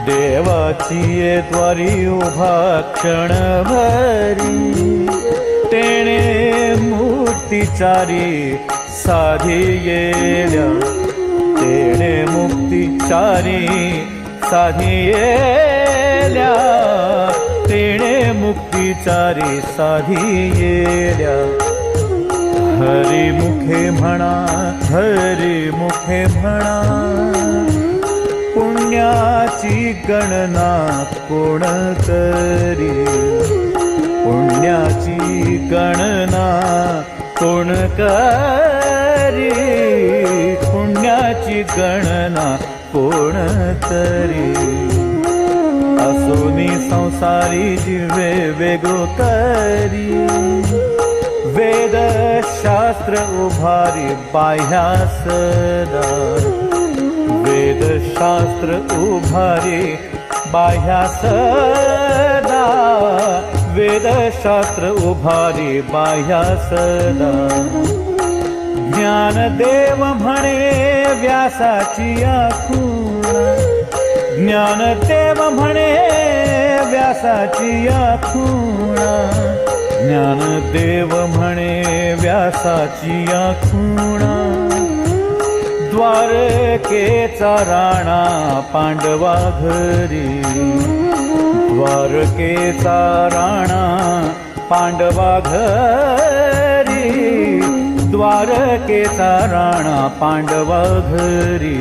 देवाची ये द्वारी उभा क्षण भरी, तेणे मुक्तिचारी साधी येल्या, तेणे मुक्तिचारी साधी येल्या, तेणे मुक्तिचारी साधी येल्या. हरी मुखे म्हणा, हरी मुखे म्हणा, पुण्याची गणना कोण करी, पुण्याची गणना कोण करी, पुण्याची गणना कोण करी. असोनी संसारी जीवे वेगळो तरी, वेद शास्त्र उभारी बाह्या सदा, वेद शास्त्र उभारी बाह्या सदा, वेद शास्त्र उभारी बाह्या सदा. ज्ञानदेव म्हणे व्यासाची खूण, ज्ञानदेव म्हणे व्यासाची खूण, ज्ञानदेव म्हणे व्यासाची खूण. द्वारकेचा राणा पांडवा घरी, द्वारकेचा राणा पांडवा घरी, द्वारकेचा राणा पांडवा घरी.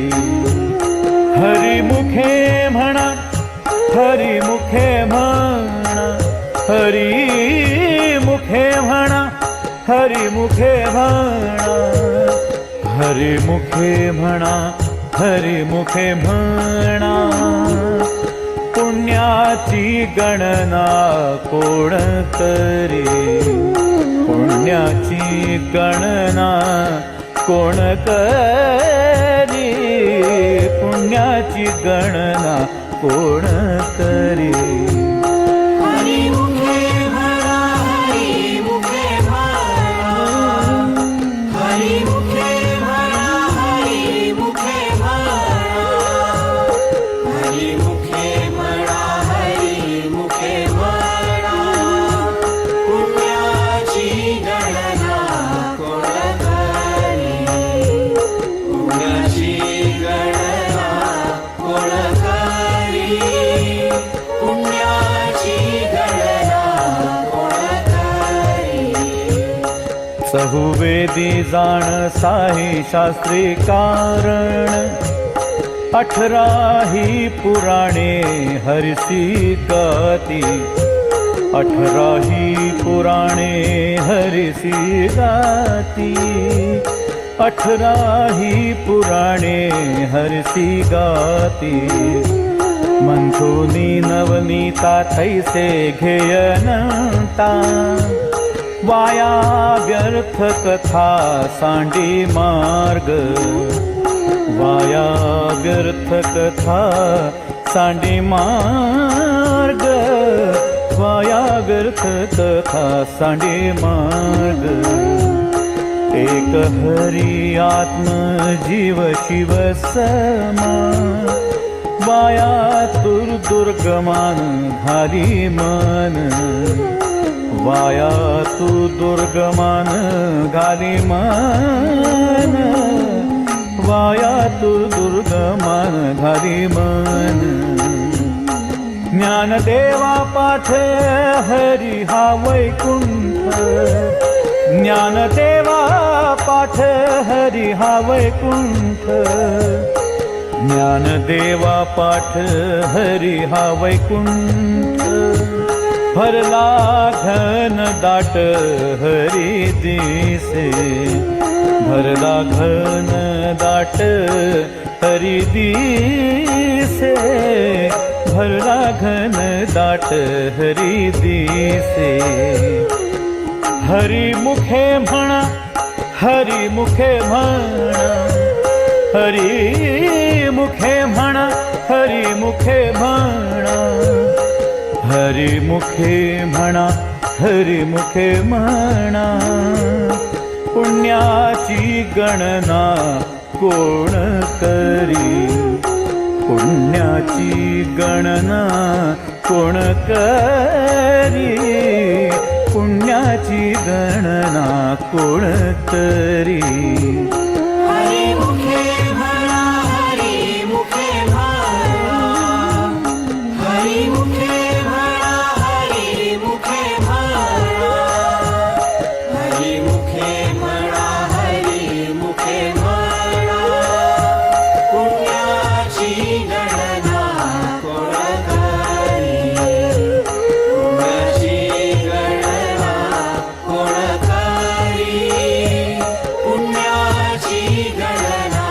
हरिमुखे म्हणा, हरिमुखे म्हणा, हरिमुखे म्हणा, हरिमुखे म्हणा, हरिमुखे म्हणा, हरिमुखे म्हणा. पुण्याची गणना कोण करी, पुण्याची गणना कोण करी, पुण्याची गणना कोण करी. चहुवेदी जाण साही शास्त्री कारण, 18 ही पुराणे हरिसी गाती, 18 ही पुराणे हरिसी गाती, 18 ही पुराणे हरिसी गाती. मंथुनी नवनीता थैसे घेयनता, वाया व्यर्थ कथा सांडी मार्ग, वाया व्यर्थ कथा सांडी मार्ग, वाया व्यर्थ कथा सांडी मार्ग. एक हरी आत्म जीव शिव समा, वाया दुर्गमान घाली मन, वाया तू दुर्गमान घाली मन, वाया तू दुर्गमान घाली मन. ज्ञानदेवा पाठ हरी हा वैकुंठ, ज्ञानदेवा पाठ हरी हा वैकुंठ, ज्ञानदेवा पाठ हरी हा वैकुंठ. भरला घन दाट हरी दिसे, भरला घन दाट हरी दिसे, भरला घन दाट हरी दिसे. हरी मुखे म्हणा, हरी मुखे म्हणा, हरी मुखे म्हणा, हरी मुखे म्हणा, हरी मुखे म्हणा, हरी मुखे म्हणा. पुण्याची गणना कोण करी, पुण्याची गणना कोण करी, पुण्याची गणना कोण करी. हरी मुखे म्हणा, हरी मुखे म्हणा, हरी मुखे म्हणा, हरी मुखे म्हणा, हरी मुखे म्हणा, हरी मुखे म्हणा. पुण्याची गणना कोण करी, पुण्याची गणना कोण करी, पुण्याची गणना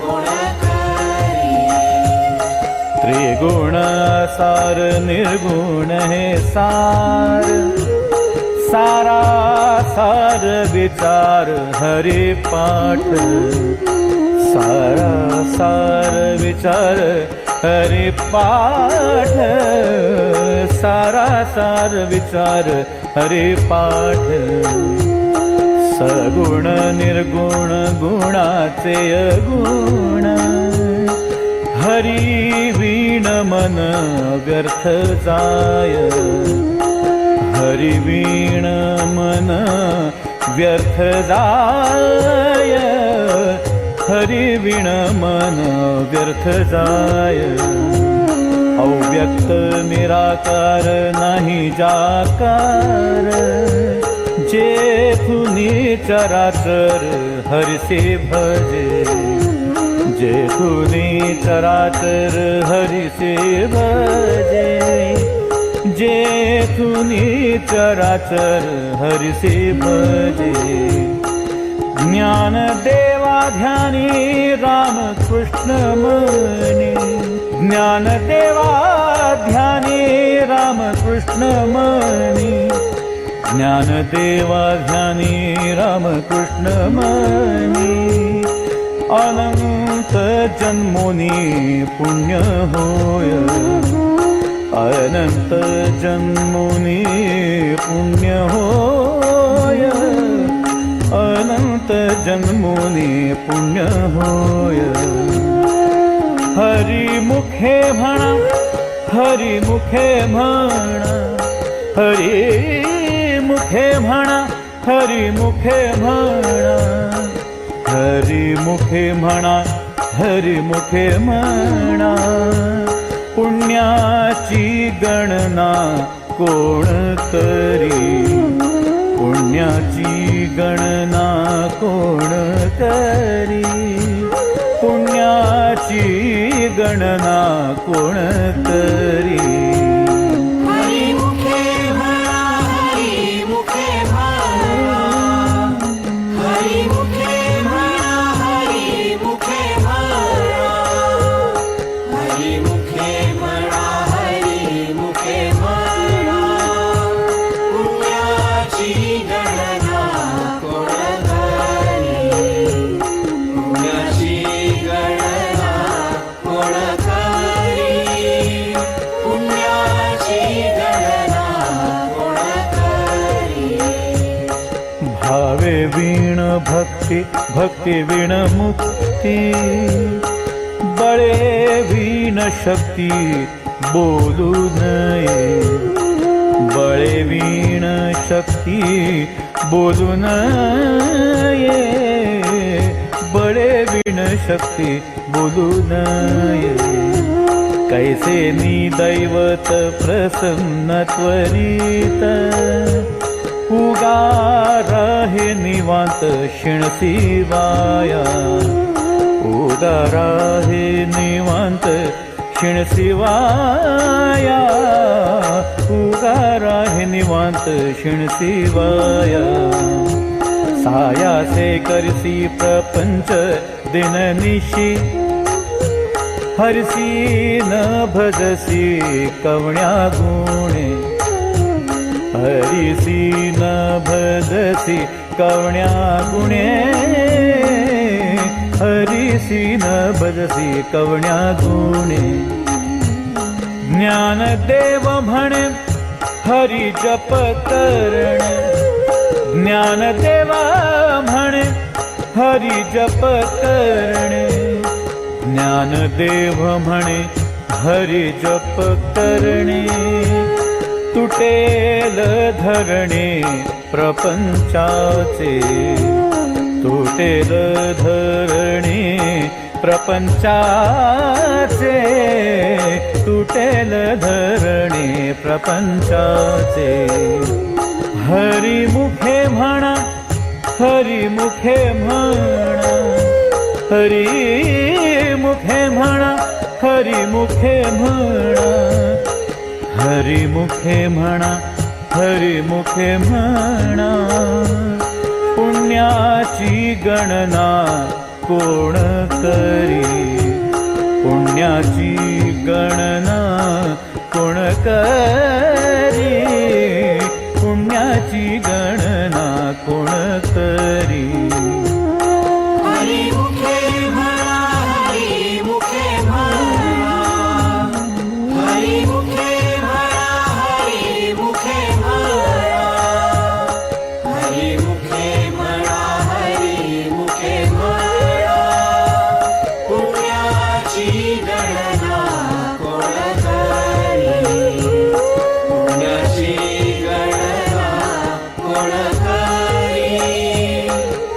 कोण करी. त्रिगुण सार निर्गुण हे सार, सारा सार विचार हरी पाठ, सारा सार विचार हरी पाठ, सारा सार विचार हरी पाठ. सगुण निर्गुण गुणाचे गुण, हरी वीण मन व्यर्थ जाय, हरी वीण मन व्यर्थ जाय, हरी वीण मन व्यर्थ जाय. अव्यक्त निराकार नाही जाकार, जेथुनी चराचर हरिसे भजे, जेथुनी चराचर हरिसे भजे, जेथुनी चराचर हरिसे भजे. ज्ञान देवा ध्यानी राम कृष्ण मनी, ज्ञान देवा ध्यानी राम कृष्ण मनी, ज्ञान देवा ध्यानी राम कृष्ण मनी. अनंत जन्मोनी पुण्य होय, अनंत जन्मोनी पुण्य होय, अनंत जन्मोनी पुण्य होय. हरी मुखे म्हणा, हरी मुखे म्हणा, हरी मुखे म्हणा, हरी मुखे म्हणा, हरी मुखे म्हणा, हरी मुखे म्हणा. पुण्याची गणना कोण करी, पुण्याची गणना कोण करी, पुण्याची गणना कोण करी. हरी मुखे म्हणा, हरी मुखे म्हणा, हरी मुखे म्हणा, हरी मुखे म्हणा, हरी मुखे म्हणा, हरी मुखे म्हणा. पुण्याची गणना कोण करी, पुण्याची गणना कोण करी, पुण्याची गणना कोण करी. भावे वीण भक्ती, भक्ती वीण मुक्ती, बळे वीण शक्ती बोलू नये, बळे वीण शक्ती बोलू नये, बळे वीण शक्ती बोलू नये. कैसे निदैवत प्रसन्न त्वरित, उगार हे निवांत शिणसिवाया, उगार हे निवांत शिणसिवाया, उगार हे निवांत शिणसिवाया. सायासे करसी प्रपंच दिननिशी, हरसी न भजसी कवण्या गुणे हरिसी न भजसी कवण्या गुणे हरिसी न भजसी कवण्या गुणे ज्ञानदेव म्हणे हरि जप करण ज्ञानदेव म्हणे हरि जप करणे ज्ञानदेव म्हणे हरि जप करणे तुटेल धरणे प्रपंचाचे तुटेल धरणे प्रपंचाचे तुटेल धरणे प्रपंचाचे हरिमुखे म्हणा हरिमुखे म्हणा हरिमुखे म्हणा हरिमुखे म्हणा हरिमुखे म्हणा हरिमुखे म्हणा पुण्याची गणना कोण करी पुण्याची गणना कोण करी पुण्याची गणना कोण करी हरिमुखे म्हणा हरिमुखे म्हणा हरिमुखे म्हणा हरिमुखे म्हणा हरिमुखे म्हणा हरिमुखे म्हणा पुण्याची गणना कोण करी पुण्याची गणना कोण करी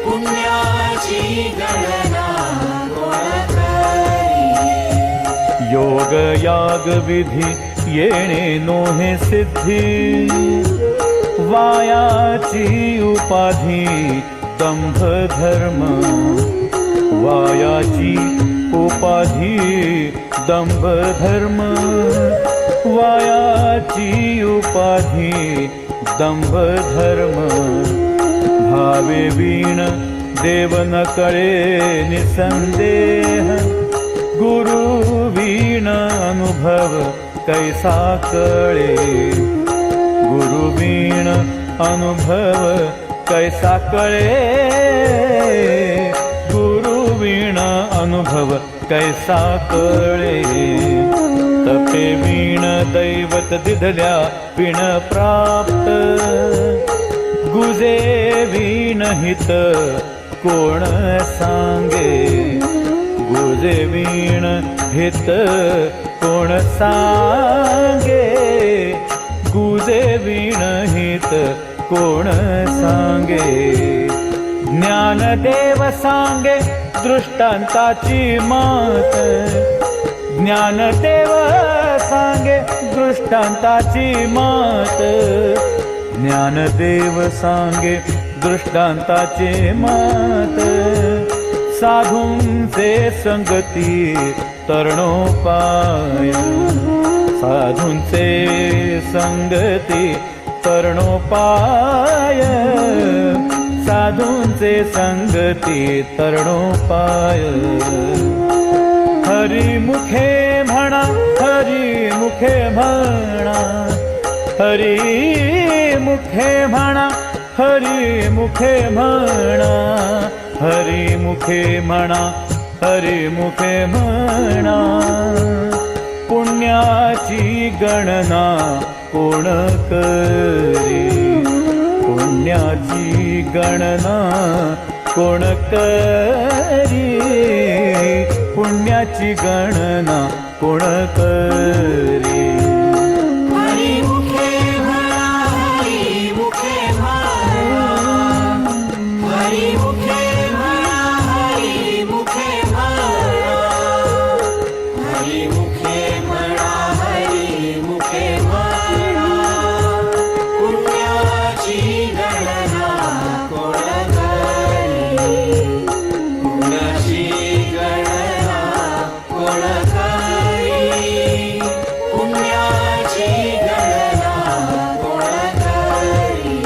पुण्याची गणना कोण करी योग याग विधी येणे नोहे सिद्धी वायाची उपाधी दंभ धर्म वायाची उपाधी दंभ धर्म वायाची उपाधी दंभ धर्म भावे वीण देव न कळे निसंदेह गुरु वीण अनुभव कैसा कळे गुरु वीण अनुभव कैसा कळे गुरु वीण अनुभव कैसा कळे तपे वीण दैवत दिधल्या वीण प्राप्त गुजे वीण हित कोण सांगे गुजे वीण हित कोण सांगे गुजे वीण हित कोण सांगे ज्ञानदेव सांगे दृष्टांताची मात ज्ञानदेव सांगे दृष्टांताची मात ज्ञानदेव सांगे दृष्टांताचे मात साधूंचे संगती तरणोपाय साधूंचे संगती तरणोपाय साधूंचे संगती तरणोपाय हरिमुखे म्हणा हरिमुखे म्हणा हरिमुखे म्हणा हरिमुखे म्हणा हरिमुखे म्हणा हरिमुखे म्हणा पुण्याची गणना कोण करी पुण्याची गणना कोण करी पुण्याची गणना कोण करी हरिमुखे म्हणा हरिमुखे म्हणा हरिमुखे म्हणा हरिमुखे म्हणा हरिमुखे म्हणा हरिमुखे म्हणा पुण्याची गणना कोण करी पुण्याची गणना कोण करी पुण्याची गणना कोण करी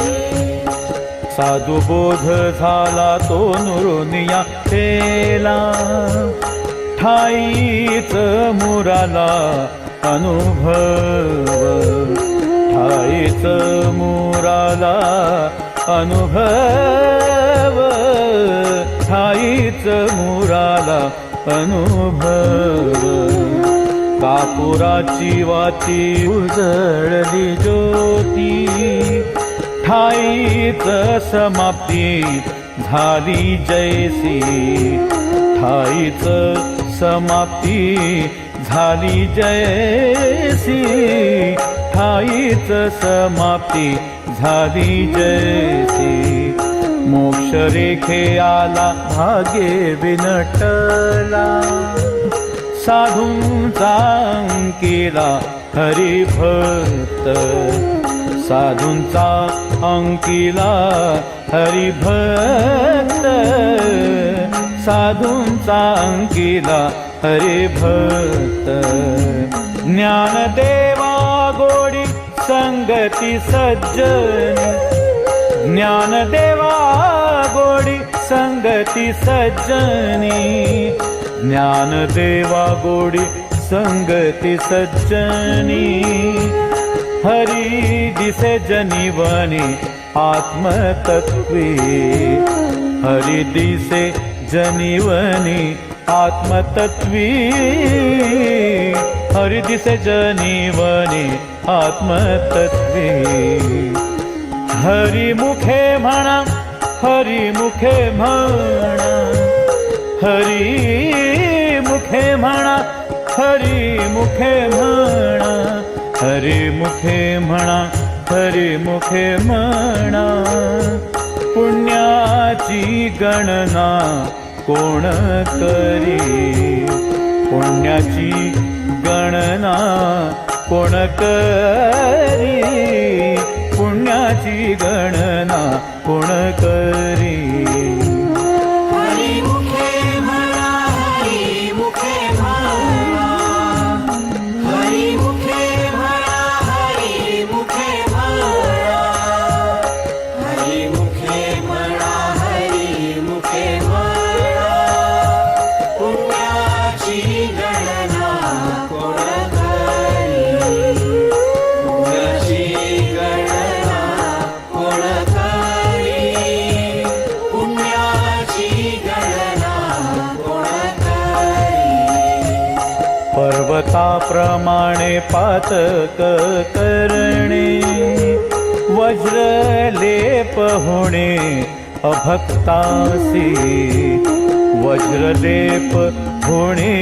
साधू बोध झाला तो नुरोनिया केला ठाईच मुराला अनुभव, ठाईच मुराला अनुभव, ठाईच मुराला अनुभव. कापुराची वाती उजळली ज्योती, ठाईच समाप्ती झाली जैसी, ठाईच समाप्ती झाली जैसी, ठाईच समाप्ती झाली जैसी. मोक्ष रेखे आला भाग्ये विनटला, साधूंचा अंकिला हरिभक्त, साधूंचा अंकिला हरिभक्त, साधूंचा अंकिला हरिभक्त. ज्ञानदेवा गोडी संगती सज्जनी, ज्ञानदेवा गोडी संगती सज्जनी, ज्ञानदेवा गोडी संगती सज्जनी. हरी दिसे जनिवनी आत्मतत्वे, हरी दिसे जनिवनी आत्मतत्वे, हरी दिसे जनिवनी आत्मतत्वे. हरी मुखे म्हणा, हरी मुखे म्हणा, हरी मुखे म्हणा, हरी मुखे म्हणा, हरी मुखे म्हणा, हरी मुखे म्हणा. पुण्याची गणना कोण करी, पुण्याची गणना कोण करी, पुण्याची गणना कोण करी. हरी मुखे म्हणा, हरी मुखे म्हणा, हरी मुखे म्हणा, हरी मुखे म्हणा, हरी मुखे म्हणा, हरी मुखे म्हणा. पुण्याची गणना कोण करी, पुण्याची गणना कोण करी, पुण्याची गणना कोण करी. पर्वताप्रमाणे पातक करणे, वज्रलेप होणे अभक्तासी, वज्रलेप होणे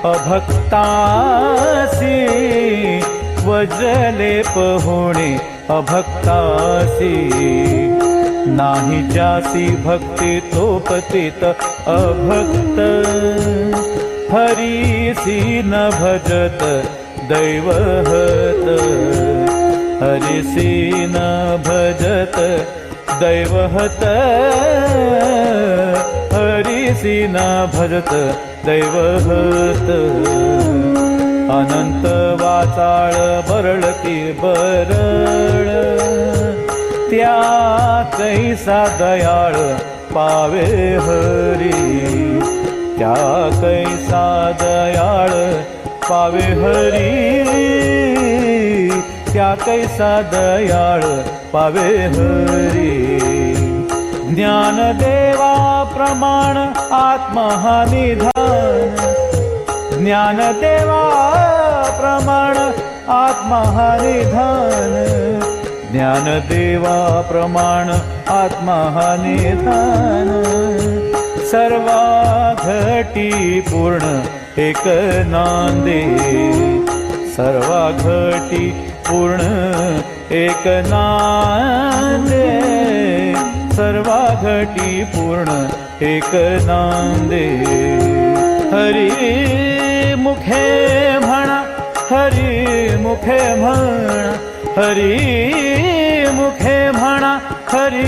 अभक्तासी, वज्रलेप होणे अभक्तासी. नाही जासी भक्ती तो पतित अभक्त, हरीसी न भजत दैवहत, हरीसी न भजत दैवहत, हरीसी न भजत दैवहत. अनंत वाचाळ बरळती बरळ, त्या कैसा दयाळ पावे हरी, त्या कैसा दयाळ पावे हरी, त्या कैसा दयाळ पावे हरी. ज्ञानदेवा प्रमाण आत्मा हा निधान, ज्ञानदेवा प्रमाण आत्मा हा निधान, ज्ञानदेवा प्रमाण आत्मा हा निधान. सर्वा घटी पूर्ण एक नांदे, सर्वा घटी पूर्ण एक नांदे, सर्वा घटी पूर्ण एक नांदे. हरी मुखे म्हणा, हरी मुखे म्हणा, हरी मुखे म्हणा, हरी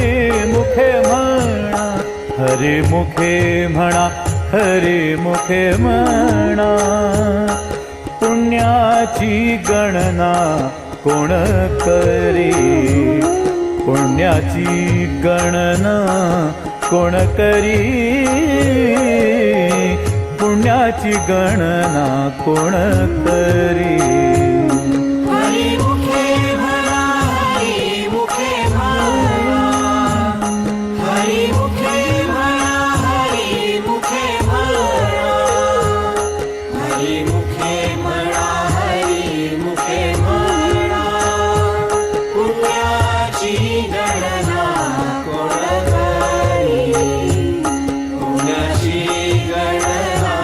मुखे म्हणा, हरी मुखे म्हणा, हरी मुखे म्हणा. पुण्याची गणना कोण करी, पुण्याची गणना कोण करी, पुण्य पुण्याची गणना कोण करी हरिमुखे म्हणा हरिमुखे म्हणा हरिमुखे म्हणा हरिमुखे म्हणा हरिमुखे म्हणा हरिमुखे म्हणा पुण्याची गणना कोण करी पुण्याची गणना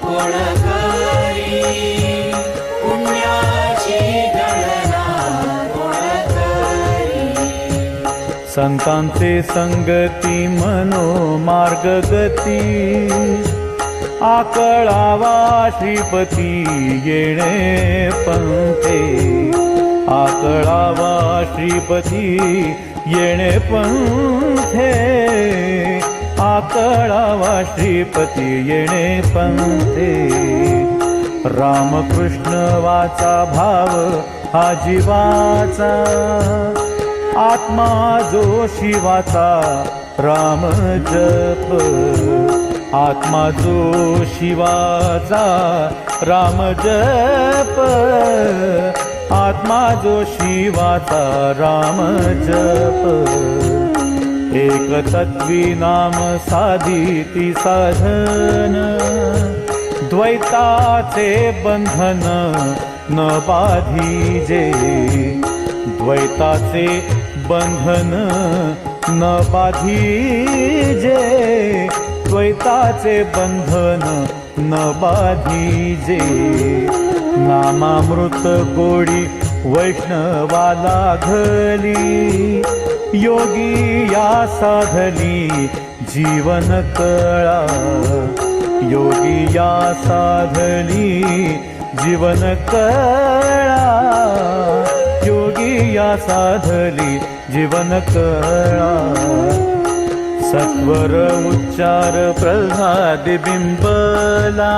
कोण करी पुण्याची गणना कोण करी संतांचे संगती मनोमार्गगती आकळावा श्रीपती येणे पंथे आकळावा श्रीपती येणे पंथे आकळावा श्रीपती येणे पंथे रामकृष्ण वाचा भाव हा जीवाचा आत्मा जो शिवाचा राम जप आत्मा जो शिवाचा राम जप आत्मा जो शिवाचा राम जप एक तत्वी नाम साधिती साधन द्वैताचे बंधन न बाधिजे द्वैताचे बंधन न बाधिजे द्वैताचे बंधन न बाधिजे नामामृत गोडी वैष्णवाला घली योगी या साधली जीवन कळा योगी या साधली जीवन कळा योगी या साधली जीवन कळा सत्वर उच्चार प्रल्हाद बिंबला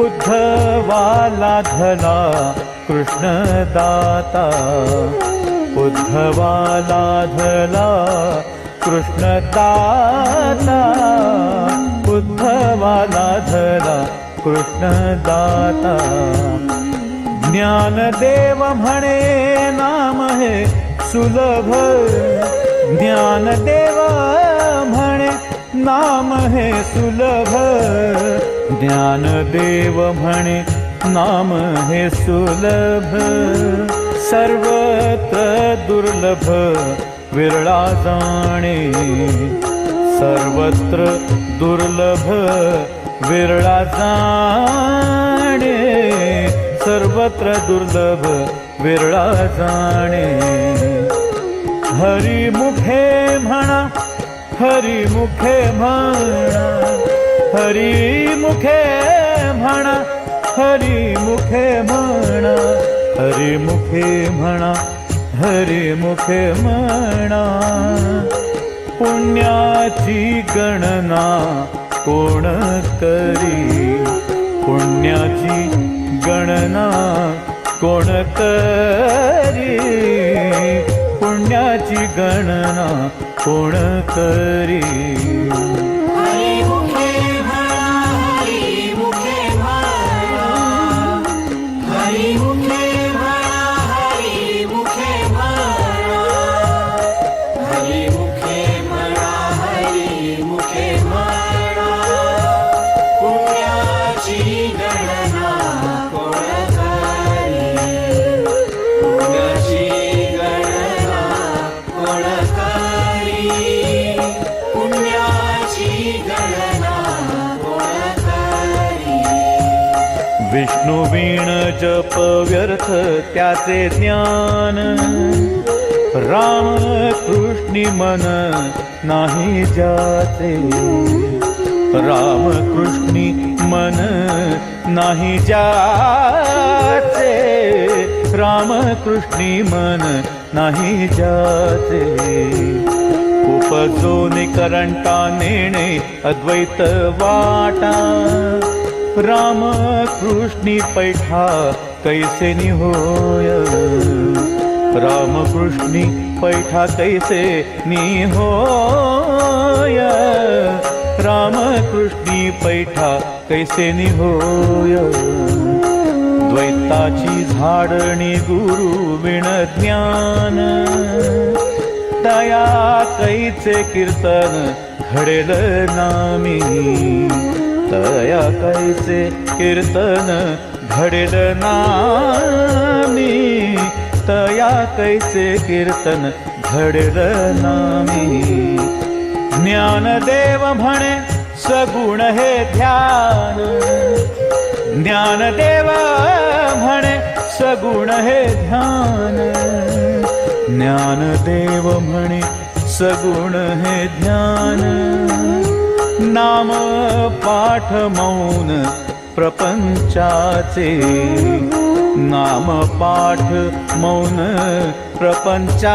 उद्धवाला धला कृष्णदाता उद्धवाला धला कृष्णदाता उद्धवाला धला कृष्णदाता ज्ञानदेव म्हणे नाम हे सुलभ ज्ञानदेव म्हणे नाम हे सुलभ ज्ञानदेव म्हणे नाम हे सुलभ सर्वत्र दुर्लभ विरळा जाणे सर्वत्र दुर्लभ विरळा जाणे सर्वत्र दुर्लभ विरळा जाणे हरिमुखे म्हणा हरिमुखे म्हणा हरिमुखे म्हणा हरिमुखे म्हणा हरिमुखे म्हणा हरिमुखे म्हणा पुण्याची गणना कोण करी पुण्याची गणना कोण करी पुण्याची गणना कोण करी हरिमुखे म्हणा हरिमुखे म्हणा हरिमुखे म्हणा हरिमुखे म्हणा हरिमुखे म्हणा हरिमुखे म्हणा पुण्याची गणना कोण करी पुण्याची गणना कोण करी पुण्याची गणना कोण करी विष्णू वीण जप व्यर्थ त्याचे ज्ञान राम कृष्णी मन नाही जाते राम कृष्णी मन नाही जाते राम कृष्णी मन नाही जाते उपजो निकरंटा नेणे अद्वैत वाटा राम कृष्णी पैठा कैसे निहोय राम कृष्णी पैठा कैसे निहोय रामकृष्णी पैठा कैसे निहोय द्वैताची झाडणी गुरु विण ज्ञान तया कैचे कीर्तन घडेल नामी तया कैचे कीर्तन घडेल नामी तया कैचे कीर्तन घडेल नामी ज्ञानदेव म्हणे सगुण हे ध्यान ज्ञानदेव म्हणे सगुण हे ध्यान ज्ञानदेव म्हणे सगुण हे ध्यान नाम पाठ मौन प्रपंचाचे नाम पाठ मौन प्रपंचाचे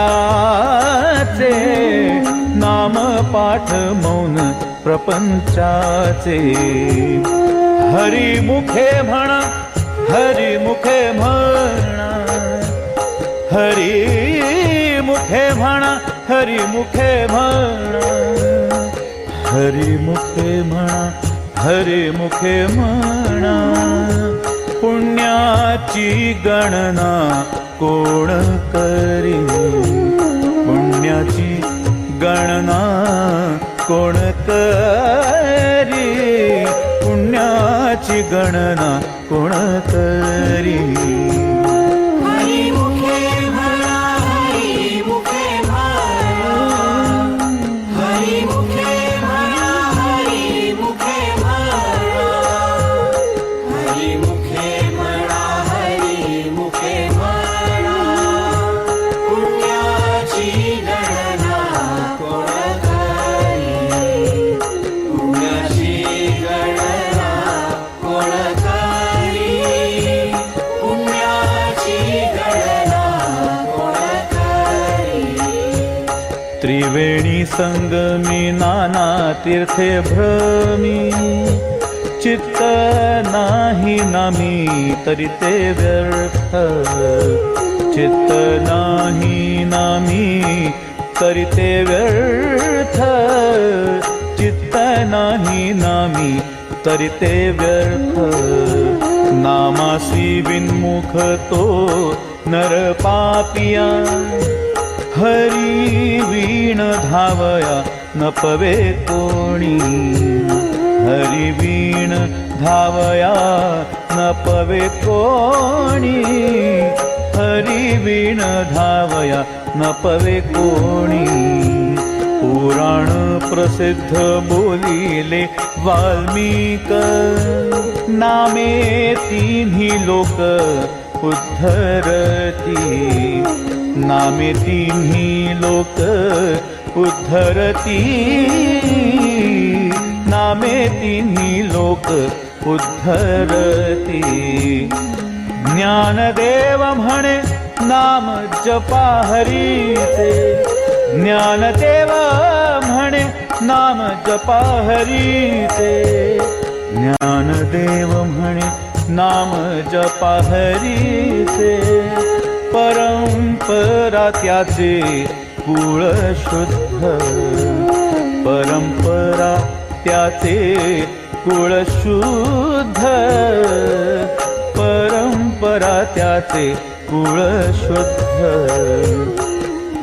नाम पाठ मौन प्रपंचाचे हरिमुखे म्हणा हरिमुखे म्हणा हरिमुखे म्हणा हरिमुखे म्हणा हरिमुखे म्हणा हरिमुखे म्हणा पुण्याची गणना कोण करी पुण्याची गणना कोण करी पुण्याची गणना कोण करी हरिमुखे म्हणा हरिमुखे म्हणा हरिमुखे म्हणा हरिमुखे म्हणा हरिमुखे म्हणा हरिमुखे म्हणा पुण्याची गणना कोण करी पुण्याची गणना कोण करी पुण्याची गणना कोण करी त्रिवेणी संगमी नाना तीर्थे भ्रमी चित्त नाही नामी तरी ते व्यर्थ चित्त नाही नामी तरी ते व्यर्थ चित्त नाही नामी तरी ते व्यर्थ नामासी विन्मुख तो नर पापिया हरी वीण धावया न पवे कोणी हरी वीण धावया न पवे कोणी हरी वीण धावया न पवे कोणी पुराण प्रसिद्ध बोलिले वाल्मीक नामे तिन्ही लोक उद्धरती नामे तिन्ही लोक उद्धरती नामे तिन्ही लोक उद्धरती ज्ञानदेव म्हणे नाम जपा हरीचे ज्ञानदेव म्हणे नाम जपा हरीचे ज्ञानदेव म्हणे नाम जपा हरीचे परंपरा त्याचे कुळ शुद्ध परंपरा त्याचे कुळ शुद्ध परंपरा त्याचे कुळ शुद्ध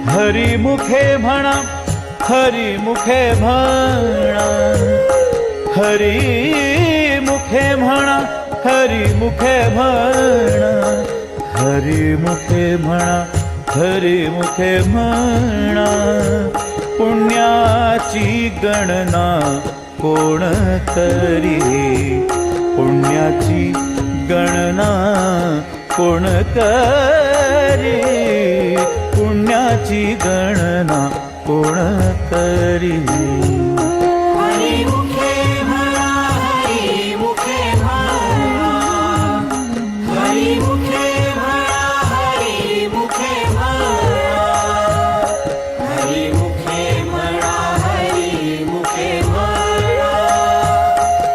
हरिमुखे म्हणा हरिमुखे म्हणा हरिमुखे म्हणा हरिमुखे म्हणा हरिमुखे म्हणा हरिमुखे म्हणा पुण्याची गणना कोण करी पुण्याची गणना कोण करी पुण्याची गणना कोण करी हरिमुखे म्हणा हरिमुखे म्हणा हरिमुखे म्हणा हरिमुखे म्हणा हरिमुखे म्हणा हरिमुखे म्हणा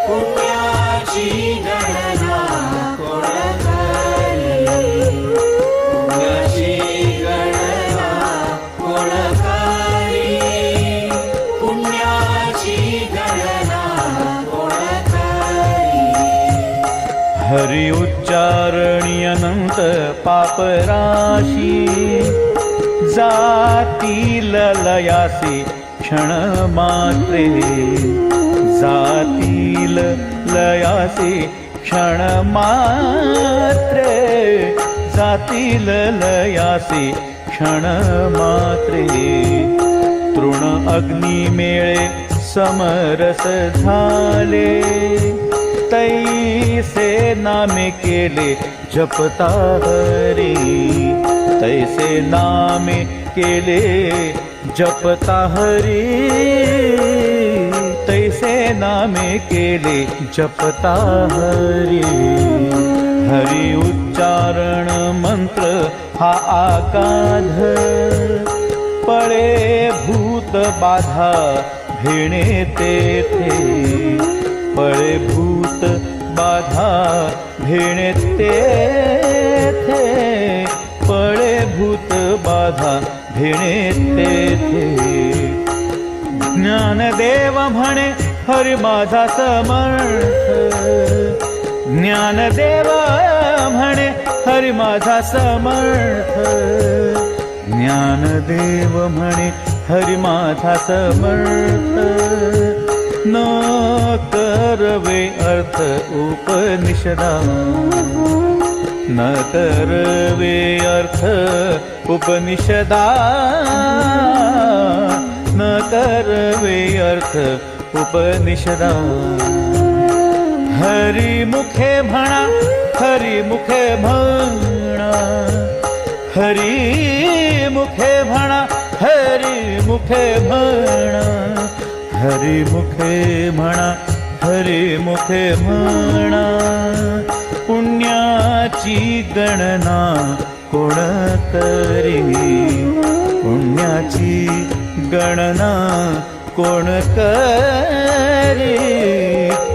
पुण्याची गणना कोण करी पुण्याची गणना कोण करी पुण्या हरी उच्चारणी अनंत पापराशी जातील लयासी क्षण मात्रे जातील लयासी क्षण मात्रे जातील लयासी क्षण मात्रे तृण अग्नी मेळे समरस झाले तैसे नामे केले जपता हरी तैसे नामे केले जपता हरी तैसे नामे केले जपता हरी हरी उच्चारण मंत्र हा आगाध पळे भूत बाधा भिणे तेथे पळे भूत बाधा भिणे तेथे पळे भूत बाधा भिणे तेथे ज्ञानदेव म्हणे हरी माझा समर्थ ज्ञानदेव म्हणे हरी माझा समर्थ ज्ञानदेव म्हणे हरी माझा समर्थ न करवे अर्थ उपनिषदा न करवे अर्थ उपनिषदा न करवे अर्थ उपनिषदा हरी मुखे म्हणा हरी मुखे म्हणा हरी मुखे म्हणा हरी मुखे म्हणा हरी मुखे म्हणा हरी मुखे म्हणा पुण्याची गणना कोण करी पुण्याची गणना कोण करी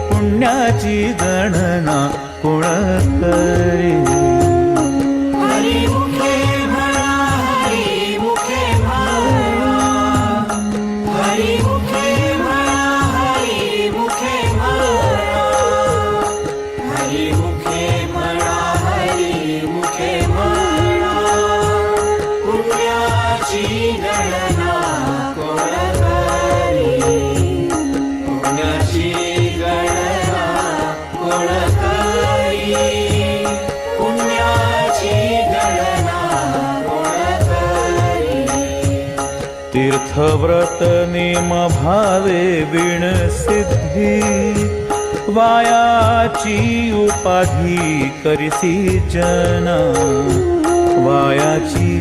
पुण्याची गणना कोण करी हरी मुखे म्हणा हरी मुखे म्हणा हरी मुखे म्हणा हरी मुखे म्हणा हरी मुखे म्हणा हरी मुखे म्हणा पुण्याची गणना कोण करी पुण्याची गणना कोण करी पुण्याची गणना कोण करी तीर्थव्रत नेम भावे विण सिद्धी वायाची उपाधी करिसी जना वायाची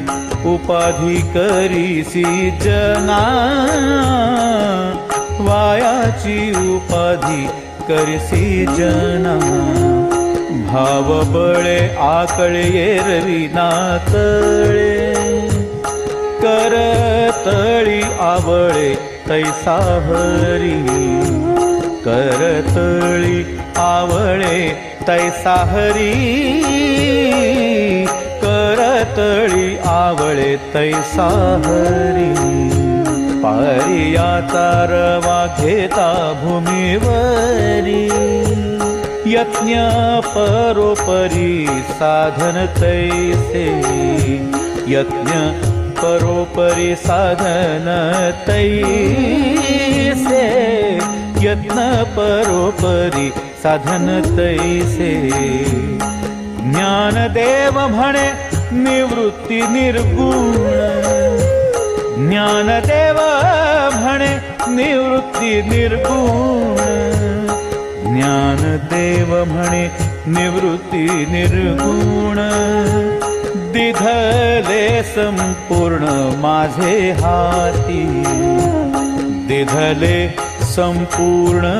उपाधी करिसी जना वायाची उपाधी करिसी जना भाव बळे आकळे एरवी नाकळे करतळी आवळे तैसा हरी करतळी आवळे तैसा हरी करतळी आवळे तैसा हरी पारियाचा रवा घेता भूमीवरी यज्ञ परोपरी साधन तैसे यज्ञ परोपरी साधन तैसे यज्ञ परोपरी साधन तैसे ज्ञानदेव म्हणे निवृत्ती निर्गुण ज्ञानदेव म्हणे निवृत्ती निर्गुण ज्ञानदेव म्हणे निवृत्ती निर्गुण दिधले संपूर्ण माझे हाती दिधले संपूर्ण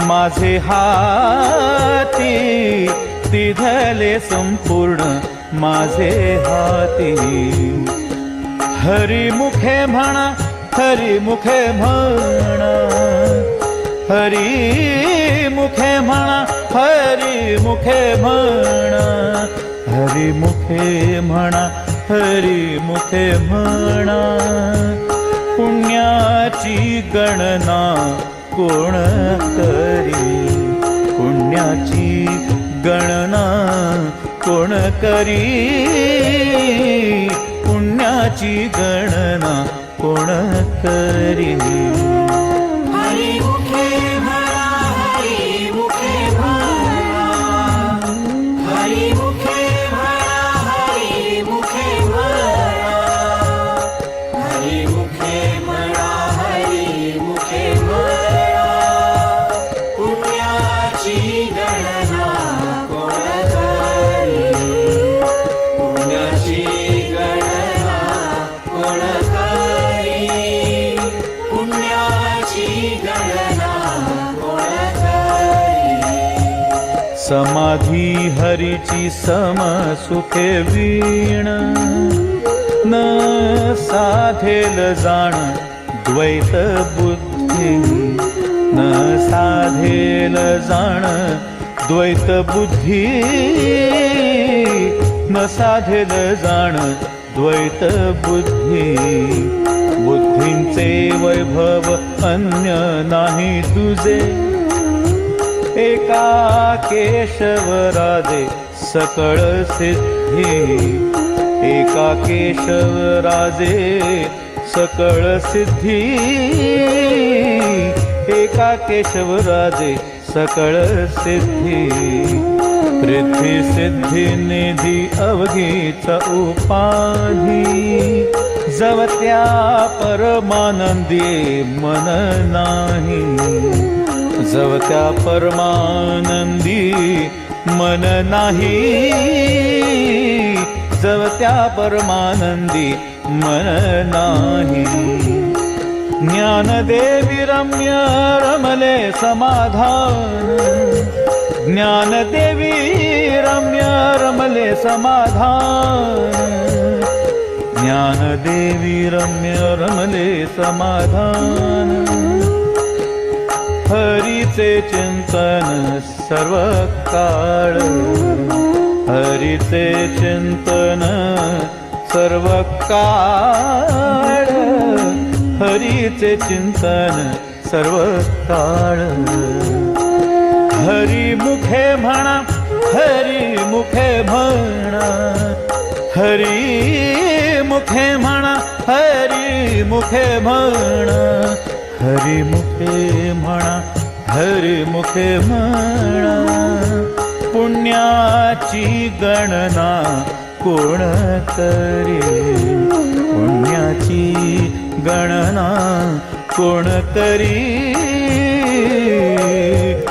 माझे हाती दिधले संपूर्ण माझे हाती हरी मुखे म्हणा हरी मुखे म्हणा हरी मुखे म्हणा हरी मुखे म्हणा हरी मुखे म्हणा हरी मुखे म्हणा पुण्याची गणना कोण करी पुण्याची गणना कोण करी पुण्याची गणना कोण करी हरिमुखे म्हणा हरिमुखे म्हणा हरिमुखे म्हणा हरिमुखे म्हणा हरिमुखे म्हणा हरिमुखे म्हणा पुण्याची गणना कोण करी पुण्याची गणना कोण करी पुण्याची गणना कोण करी समाधी हरीची समसुखे वीण न साधेल जाण द्वैत बुद्धी न साधेल जाण द्वैत बुद्धी न साधेल जाण द्वैत बुद्धी बुद्धींचे वैभव अन्य नाही तुझे एका केशवराजे सकळ सिद्धी एका केशवराजे सकळ सिद्धी एका केशवराजे सकळ सिद्धी रिद्धी सिद्धी निधी अवघीच उपाधी जवत्या परमानंदी मन नाही जवत्या परमानंदी मन नाही जवत्या परमानंदी मन नाही ज्ञानदेवी रम्य रमले समाधान ज्ञानदेवी रम्य रमले समाधान ज्ञानदेवी रम्य रमले समाधान हरीचे चिंतन सर्व काळ हरीचे चिंतन सर्व काळ हरीचे चिंतन सर्व काळ हरिमुखे म्हणा हरिमुखे म्हणा हरिमुखे म्हणा हरिमुखे म्हणा हरिमुखे म्हणा हरिमुखे म्हणा पुण्याची गणना कोण करी पुण्याची गणना कोण करी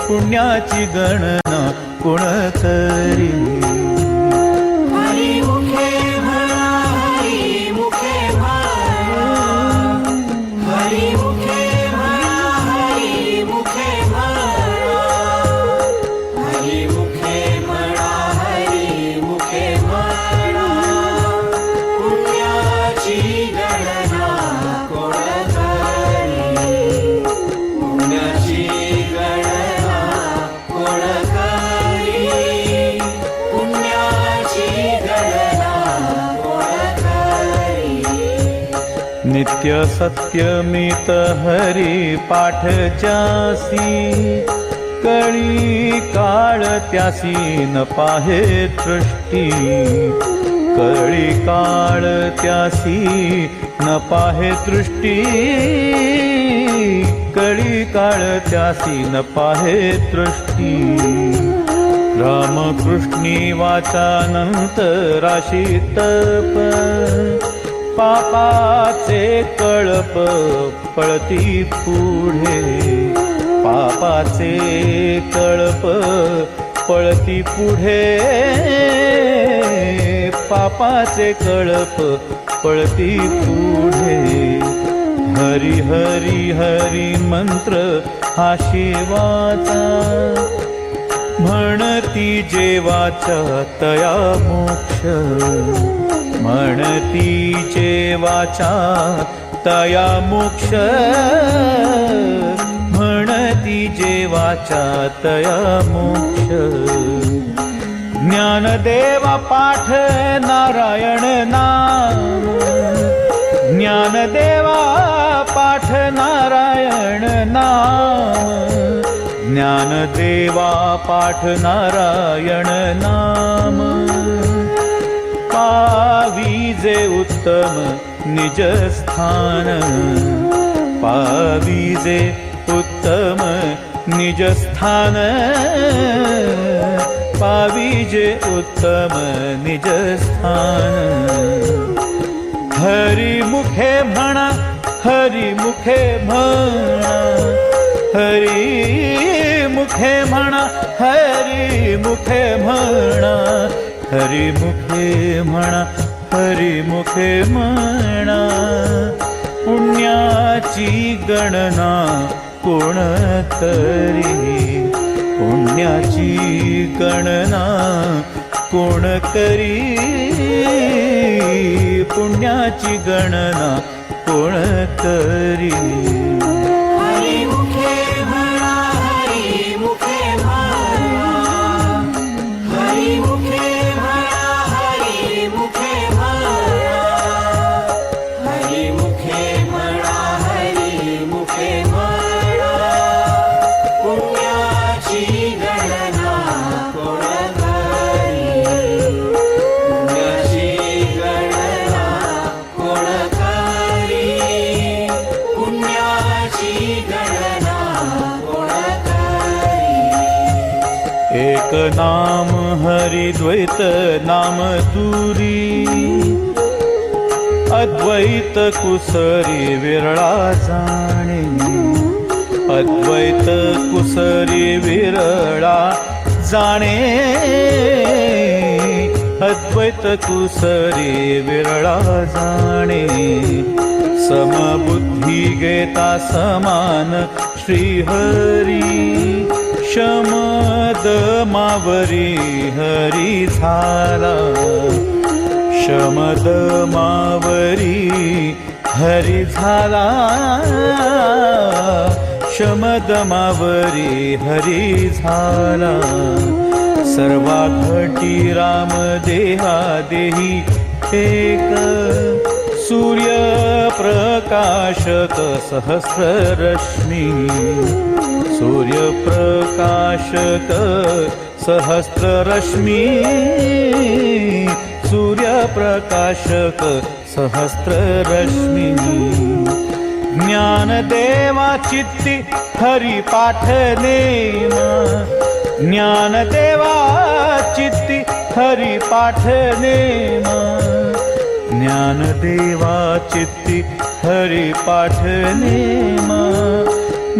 पुण्याची गणना कोण करी हरिमुखे म्हणा हरिमुखे म्हणा हरिमुखे म्हणा हरिमुखे म्हणा हरिमुखे म्हणा हरिमुखे म्हणा पुण्याची गणना कोण करी पुण्याची गणना कोण करी पुण्याची गणना कोण करी नित्य सत्यमित हरी पाठ जासी कळी काळ त्यासी न पाहे दृष्टी कळी काळ त्यासी न पाहे दृष्टी कळी काळ त्यासी न पाहे दृष्टी रामकृष्णी वाचानंतराशी तप पापाचे कळप पळती पुढे पापाचे कळप पळती पुढे पापाचे कळप पळती पुढे हरी हरी हरी मंत्र हा शिवाचा म्हणती जेवाचा तया मोक्ष म्हणती जेवाचा तया मोक्ष म्हणती जेवाचा तया मोक्ष ज्ञानदेवा पाठ नारायण नाम ज्ञानदेवा पाठ नारायण नाम ज्ञानदेवा पाठ नारायण नाम पाविजे उत्तम निज स्थान पाविजे उत्तम निज स्थान पाविजे उत्तम निज स्थान हरी मुखे म्हणा हरी मुखे म्हणा हरी मुखे म्हणा हरी मुखे म्हणा हरी मुखे म्हणा हरी मुखे म्हणा पुण्याची गणना कोण करी पुण्याची गणना कोण करी पुण्याची गणना कोण करी हरी मुखे म्हणा हरी मुखे म्हणा हरी मुखे म्हणा हरी मुखे म्हणा हरी मुखे म्हणा हरी मुखे म्हणा पुण्याची गणना कोण करी पुण्याची गणना कोण करी पुण्याची गणना कोण करी एक नाम हरि द्वैत नाम दूरी अद्वैत कुसरी विरळा जाणे अद्वैत कुसरी विरळा जाणे अद्वैत कुसरी विरळा जाणे समबुद्धी घेता समान श्रीहरी शमद मावरी हरी झाला शमद मावरी हरी झाला शमद मावरी हरी झाला सर्वा घटी राम देहा देही एक सूर्य प्रकाशक सहस्र रश्मी सूर्य प्रकाशक सहस्र रश्मी सूर्य प्रकाशक सहस्र रश्मी ज्ञानदेवा चित्ती हरि पाठ नेमा ज्ञानदेवा चित्ती हरि पाठ नेमा ज्ञानदेवा चित्ती हरि पाठ नेमा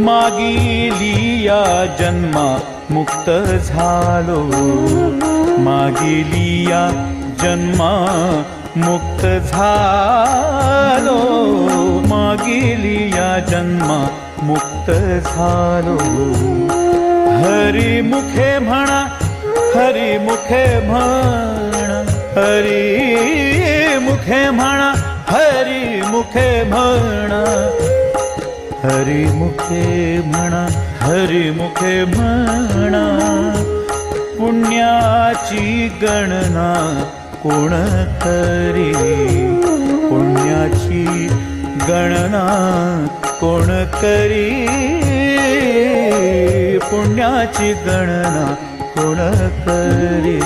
मागिली या जन्मा मुक्त झालो मागिली या जन्मा मुक्त झालो मागिली या जन्मा मुक्त झालो हरी मुखे म्हणा हरी मुखे म्हणा हरी मुखे म्हणा हरी मुखे म्हणा हरी मुखे म्हणा हरी मुखे म्हणा पुण्याची गणना कोण करी पुण्याची गणना कोण करी पुण्याची गणना कोण करी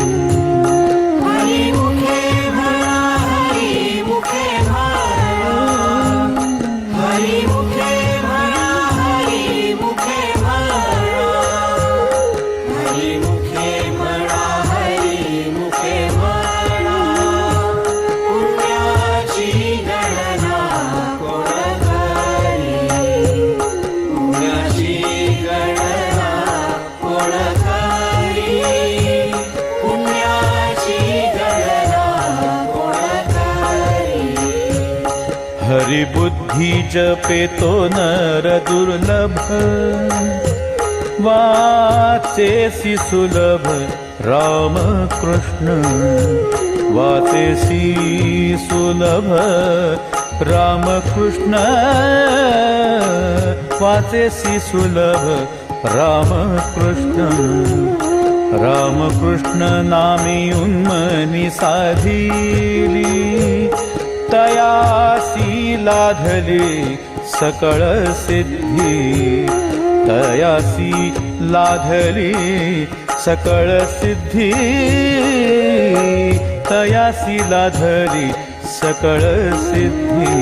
हरी मुखे म्हणा हरी मुखे म्हणा हरी मुखे म्हणा हरी मुखे म्हणा हरी मुखे म्हणा हरी मुखे म्हणा पुण्याची गणना कोण करी पुण्याची गणना कोण करी पुण्याची गणना कोण करी हरी बुद्धी जपेतो नर दुर्लभ वाचेसी सुलभ राम कृष्ण वाचेसी सुलभ राम कृष्ण वाचेसी सुलभ राम कृष्ण राम कृष्ण नामी उन्मनी साधिली तयासी लाधली सकळ सिद्धी तयासी लाधली सकळ सिद्धी तयासी लाधली सकळ सिद्धी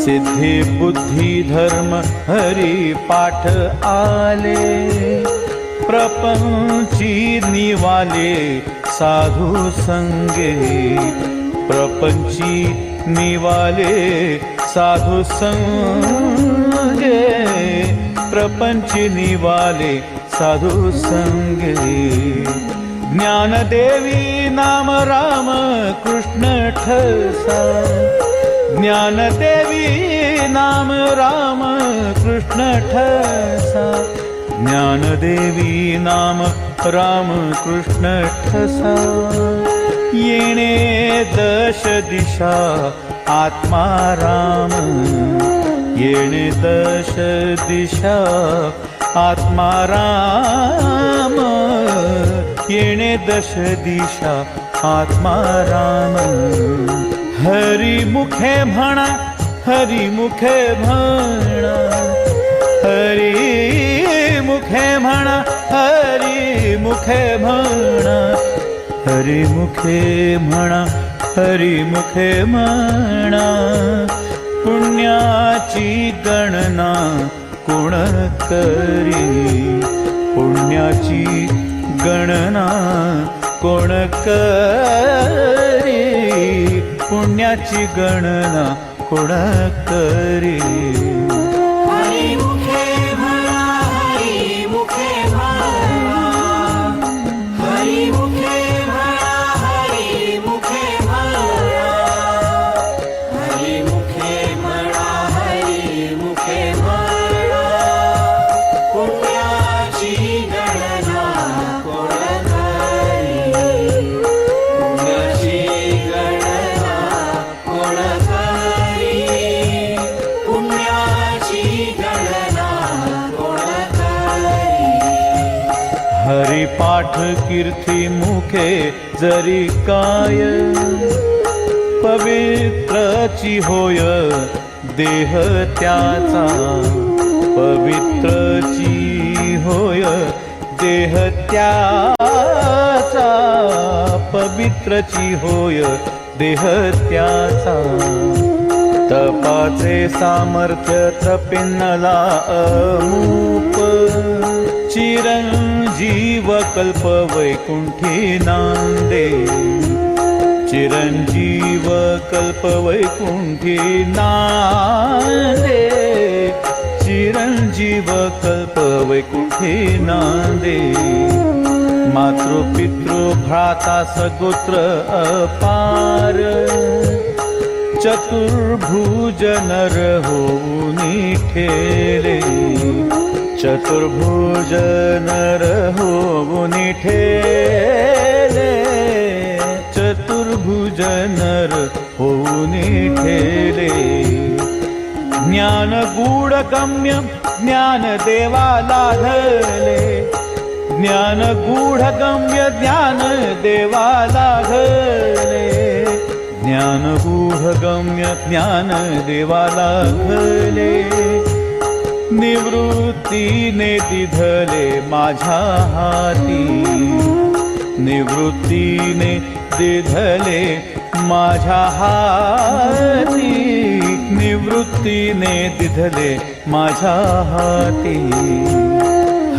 सिद्धी बुद्धी धर्म हरी पाठ आले प्रपंची निवाले साधू संगे प्रपंची निवाले साधू संगे प्रपंची निवाले साधू संगे ज्ञानदेवी नाम राम कृष्ण ठसा ज्ञानदेवी नाम राम कृष्ण ठसा ज्ञानदेवी नाम राम कृष्ण ठसा येणे दश दिशा आत्मा राम येणे दश दिशा आत्मा राम येणे दश दिशा आत्मा राम हरी मुखे म्हणा हरी मुखे म्हणा हरी मुखे म्हणा हरी मुखे म्हणा हरी मुखे म्हणा हरी मुखे म्हणा पुण्याची गणना कोण करी पुण्याची गणना कोण करी पुण्याची गणना कोण करी हरी मुखे म्हणा हरी मुखे म्हणा हरी मुखे म्हणा हरी मुखे म्हणा हरी मुखे म्हणा हरी मुखे म्हणा पुण्याची गणना कोण करी पुण्याची गणना कोण करी पुण्याची गणना कोण करी हरिपाठ कीर्ती मुखे जरी काय पवित्रची होय देह त्याचा पवित्रची होय देह त्याचा पवित्रची होय देह त्याचा तपाचे सामर्थ्य तपिन्नला अमूप चिरंजीव कल्प वैकुंठी नांदे चिरंजीव कल्प वैकुंठी नांदे चिरंजीव कल्प वैकुंठी नांदे मातृपितृ भ्राता सगोत्र अपार चतुर्भुज नर होऊनी ठेले चतुर्भुज नर होऊनी ठेले चतुर्भुज नर होऊनी ठेले ज्ञान गूढ गम्य ज्ञान देवा लाधले ज्ञान गूढ गम्य ज्ञान देवा लाधले ज्ञान गूढ गम्य ज्ञान देवा लाधले निवृत्तीने दिधले माझ्या हाती निवृत्तीने दिधले माझ्या हाती निवृत्तीने दिधले माझ्या हाती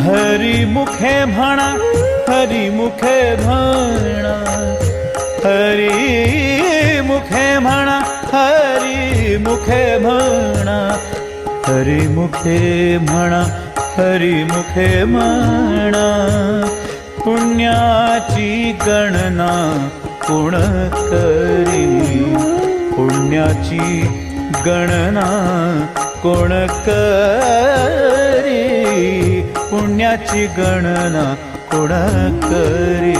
हरी मुखे म्हणा हरी मुखे म्हणा हरी मुखे म्हणा हरी मुखे म्हणा हरी मुखे म्हणा हरी मुखे म्हणा पुण्याची गणना कोण करी पुण्याची गणना कोण करी पुण्याची गणना कोण करी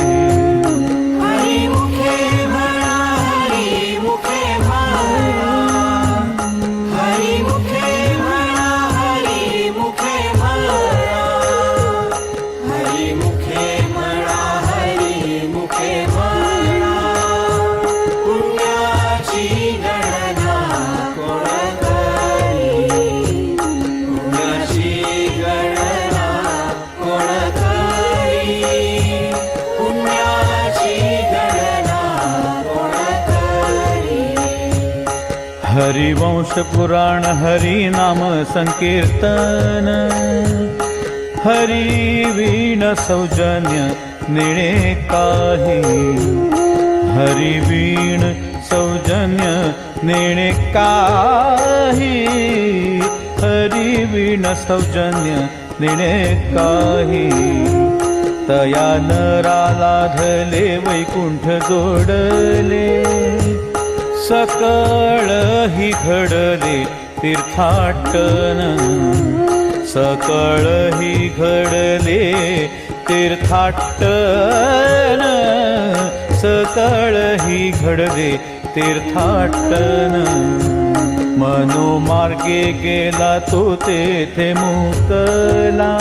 हरी मुखे म्हणा हरी मुखे म्हणा हरी मुखे म्हणा हरी मुखे म्हणा हरी मुखे म्हणा हरी मुखे म्हणा पुण्याची गणना कोण करी पुण्याची गणना कोण हरिवंश पुराण हरि नाम संकीर्तन हरि वीण सौजन्य निळे काही हरि वीण सौजन्य निळे काही हरि वीण सौजन्य निळे काही तया नराला धले वैकुंठ जोडले सकळ ही घडले तीर्थाटन सकळ ही घडले तीर्थाटन सकळ ही घडले तीर्थाटन मनोमार्गे गेला तो तेथे मुकला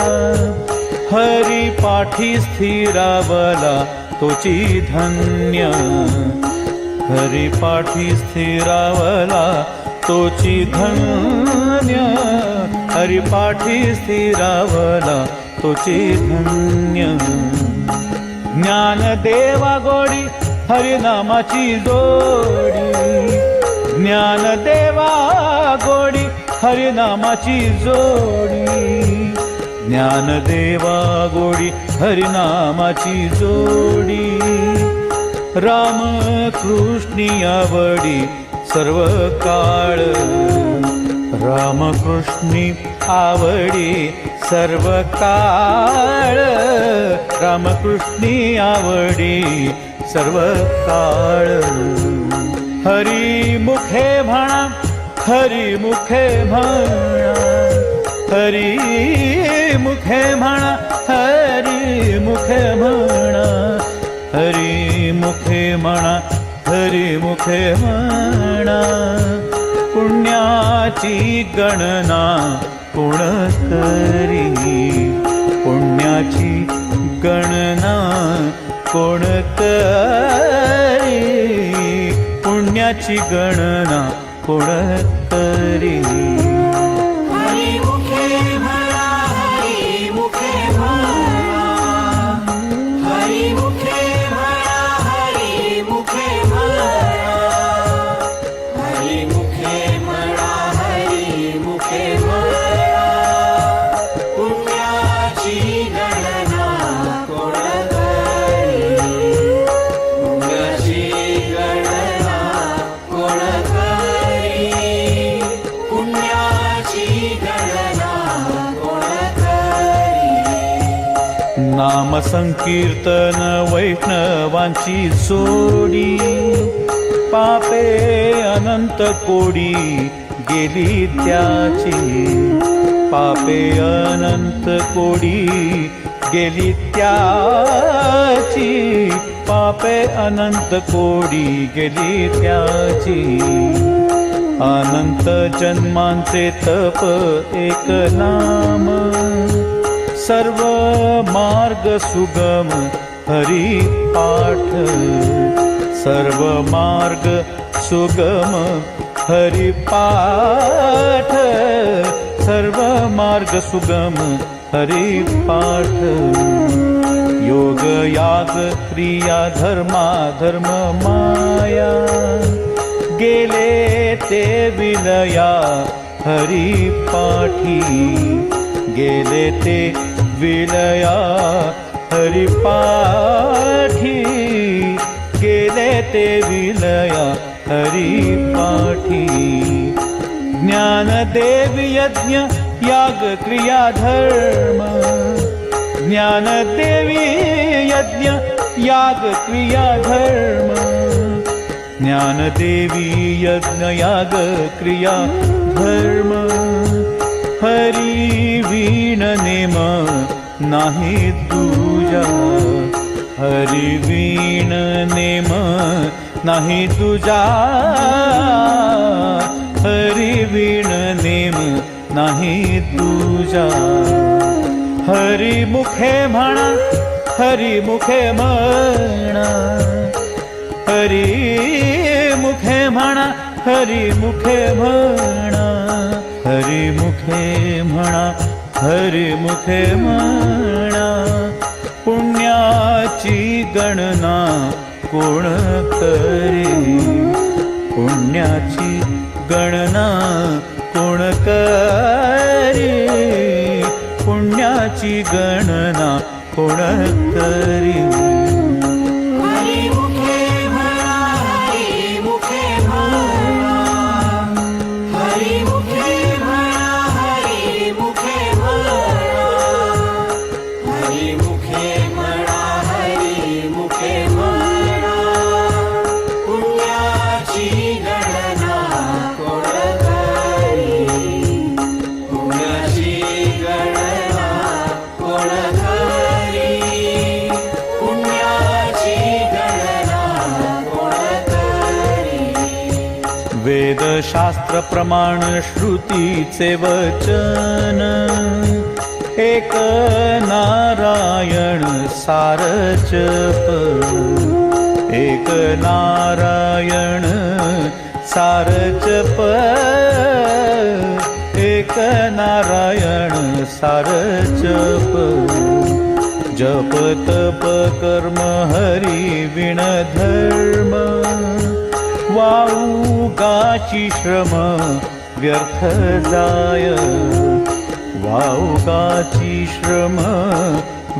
हरी पाठी स्थिरावला तोची धन्य हरी पाठी स्थिरावला तोची धन्य हरी पाठी स्थिरावला तोची धन्य ज्ञानदेवा गोडी हरिनामाची जोडी ज्ञानदेवा गोडी हरिनामाची जोडी ज्ञानदेवा गोडी हरिनामाची जोडी राम कृष्णी आवडी सर्व काळ राम कृष्णी आवडी सर्व काळ राम कृष्णी आवडी सर्व काळ हरी मुखे म्हणा हरी मुखे म्हणा हरी मुखे म्हणा हरी मुखे म्हणा हरी मुखे म्हणा हरी मुखे म्हणा पुण्याची गणना कोण करी पुण्याची गणना कोण करी पुण्याची गणना कोण करी हरि मुखे म्हणा हरि मुखे म्हणा हरि मुखे म्हणा हरि मुखे म्हणा हरि मुखे म्हणा हरि मुखे म्हणा पुण्याची गणना कोण करी पुण्याची गणना कोण करी पुण्याची गणना कोण करी नाम संकीर्तन वैष्णवांची जोडी पापे अनंत कोडी गेली त्याची पापे अनंत कोडी गेली त्याची पापे अनंत कोडी गेली त्याची अनंत जन्मांचे तप एक नाम सर्व मार्ग सुगम हरी पाठ सर्व मार्ग सुगम हरी पाठ सर्व मार्ग सुगम हरी पाठ योग याग क्रिया धर्मा धर्म माया गेले ते विलया हरी पाठी गेले ते विलया हरी पाठी गेले ते विलया हरी पाठी ज्ञानदेव यज्ञ याग क्रिया धर्म ज्ञानदेवी यज्ञ याग क्रिया धर्म ज्ञानदेवी यज्ञ याग क्रिया धर्म हरी वीण नेम नाही तुझा हरी वीण नेम नाही तुझा हरी वीण नेम नाही तुझा हरी मुखे म्हणा हरी मुखे म्हणा हरी मुखे म्हणा हरी मुखे म्हणा हरी मुखे म्हणा हरी मुखे म्हणा पुण्याची गणना कोण करी पुण्याची गणना कोण करी पुण्याची गणना कोण करी हरिमुखे म्हणा हरिमुखे म्हणा हरिमुखे म्हणा हरिमुखे म्हणा हरिमुखे म्हणा हरिमुखे म्हणा पुण्याची गणना कोण करी पुण्याची गणना कोण करी पुण्याची गणना कोण करी वेदशास्त्र प्रमाण श्रुतीचे वचन एक नारायण सार जप एक नारायण सार जप एक नारायण सार जप जप तप कर्म हरी विण धर्म वाऊगाची श्रम व्यर्थ जाय वाऊगाची श्रम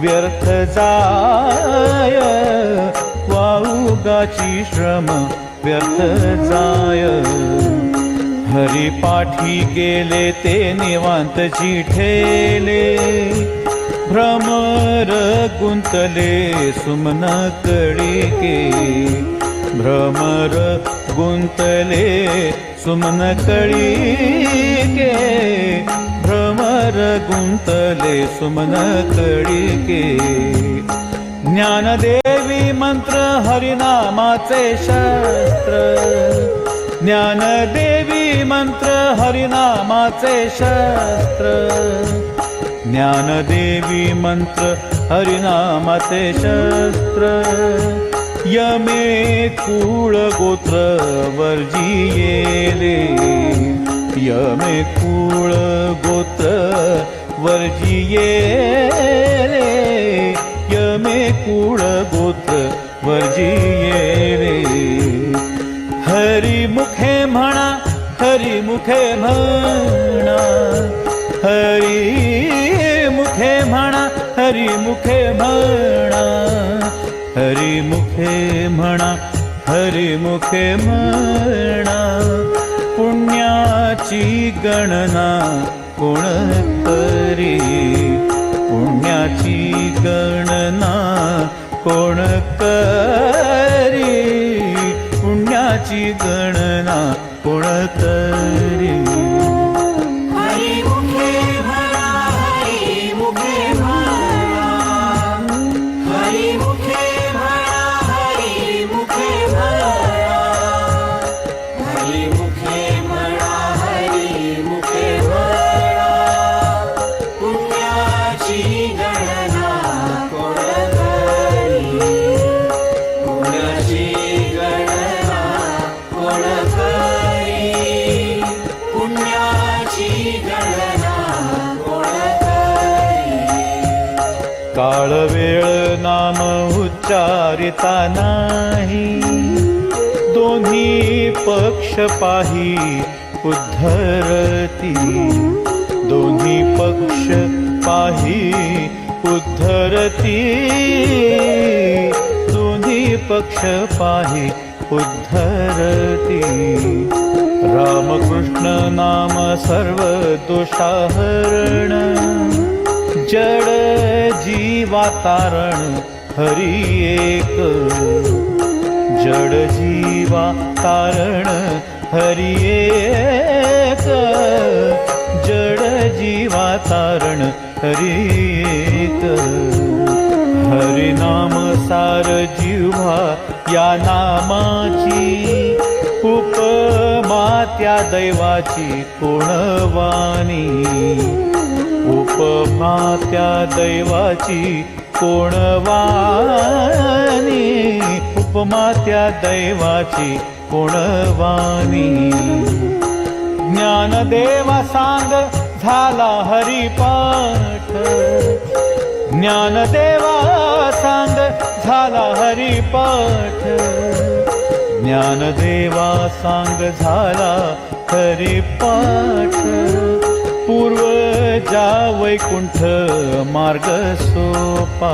व्यर्थ जाय वाऊगाची श्रम व्यर्थ जाय हरिपाठी गेले ते निवांत ठेले भ्रमर गुंतले सुमन कळिके भ्रमर गुंतले सुमन कळिके भ्रमर गुंतले सुमन कळिके ज्ञानदेवी मंत्र हरिनामाचे शस्त्र ज्ञानदेवी मंत्र हरिनामाचे शस्त्र ज्ञानदेवी मंत्र हरिनामाचे शस्त्र यमे कुळ गोत्र वर्जियेले यमे कुळ गोत्र वर्जियेले यमे कुळ गोत्र वर्जियेले हरिमुखे म्हणा हरिमुखे म्हणा हरिमुखे म्हणा हरिमुखे म्हणा हरिमुखे म्हणा हरिमुखे म्हणा पुण्याची गणना कोण करी पुण्याची गणना कोण करी पुण्याची गणना कोण करी हरिमुखे म्हणा हरिमुखे म्हणा हरिमुखे म्हणा हरिमुखे म्हणा हरिमुखे म्हणा हरिमुखे म्हणा पुण्याची गणना कोण करी पुण्याची गणना कोण करी पुण्याची गणना कोण करी काळ वेळ नाम उच्चारिता नाही दोन्ही पक्ष पाही उद्धरती दोन्ही पक्ष पाही उद्धरती दोन्ही पक्ष पाही उद्धरती रामकृष्ण नाम सर्व दोषाहरण जड जीवा तारण हरि एक जड जीवा तारण हरि एक जड जीवा तारण हरि एक हरिनाम सार जिव्हा या नामाची उपमा त्या दैवाची कोण वाणी उपमा त्या दैवाची कोण वाणी उपमा त्या दैवाची कोण वाणी ज्ञानदेवा सांग झाला हरिपाठ ज्ञानदेवा सांग झाला हरिपाठ ज्ञानदेवा सांग झाला हरिपाठ पूर्वजा वैकुंठ मार्ग सोपा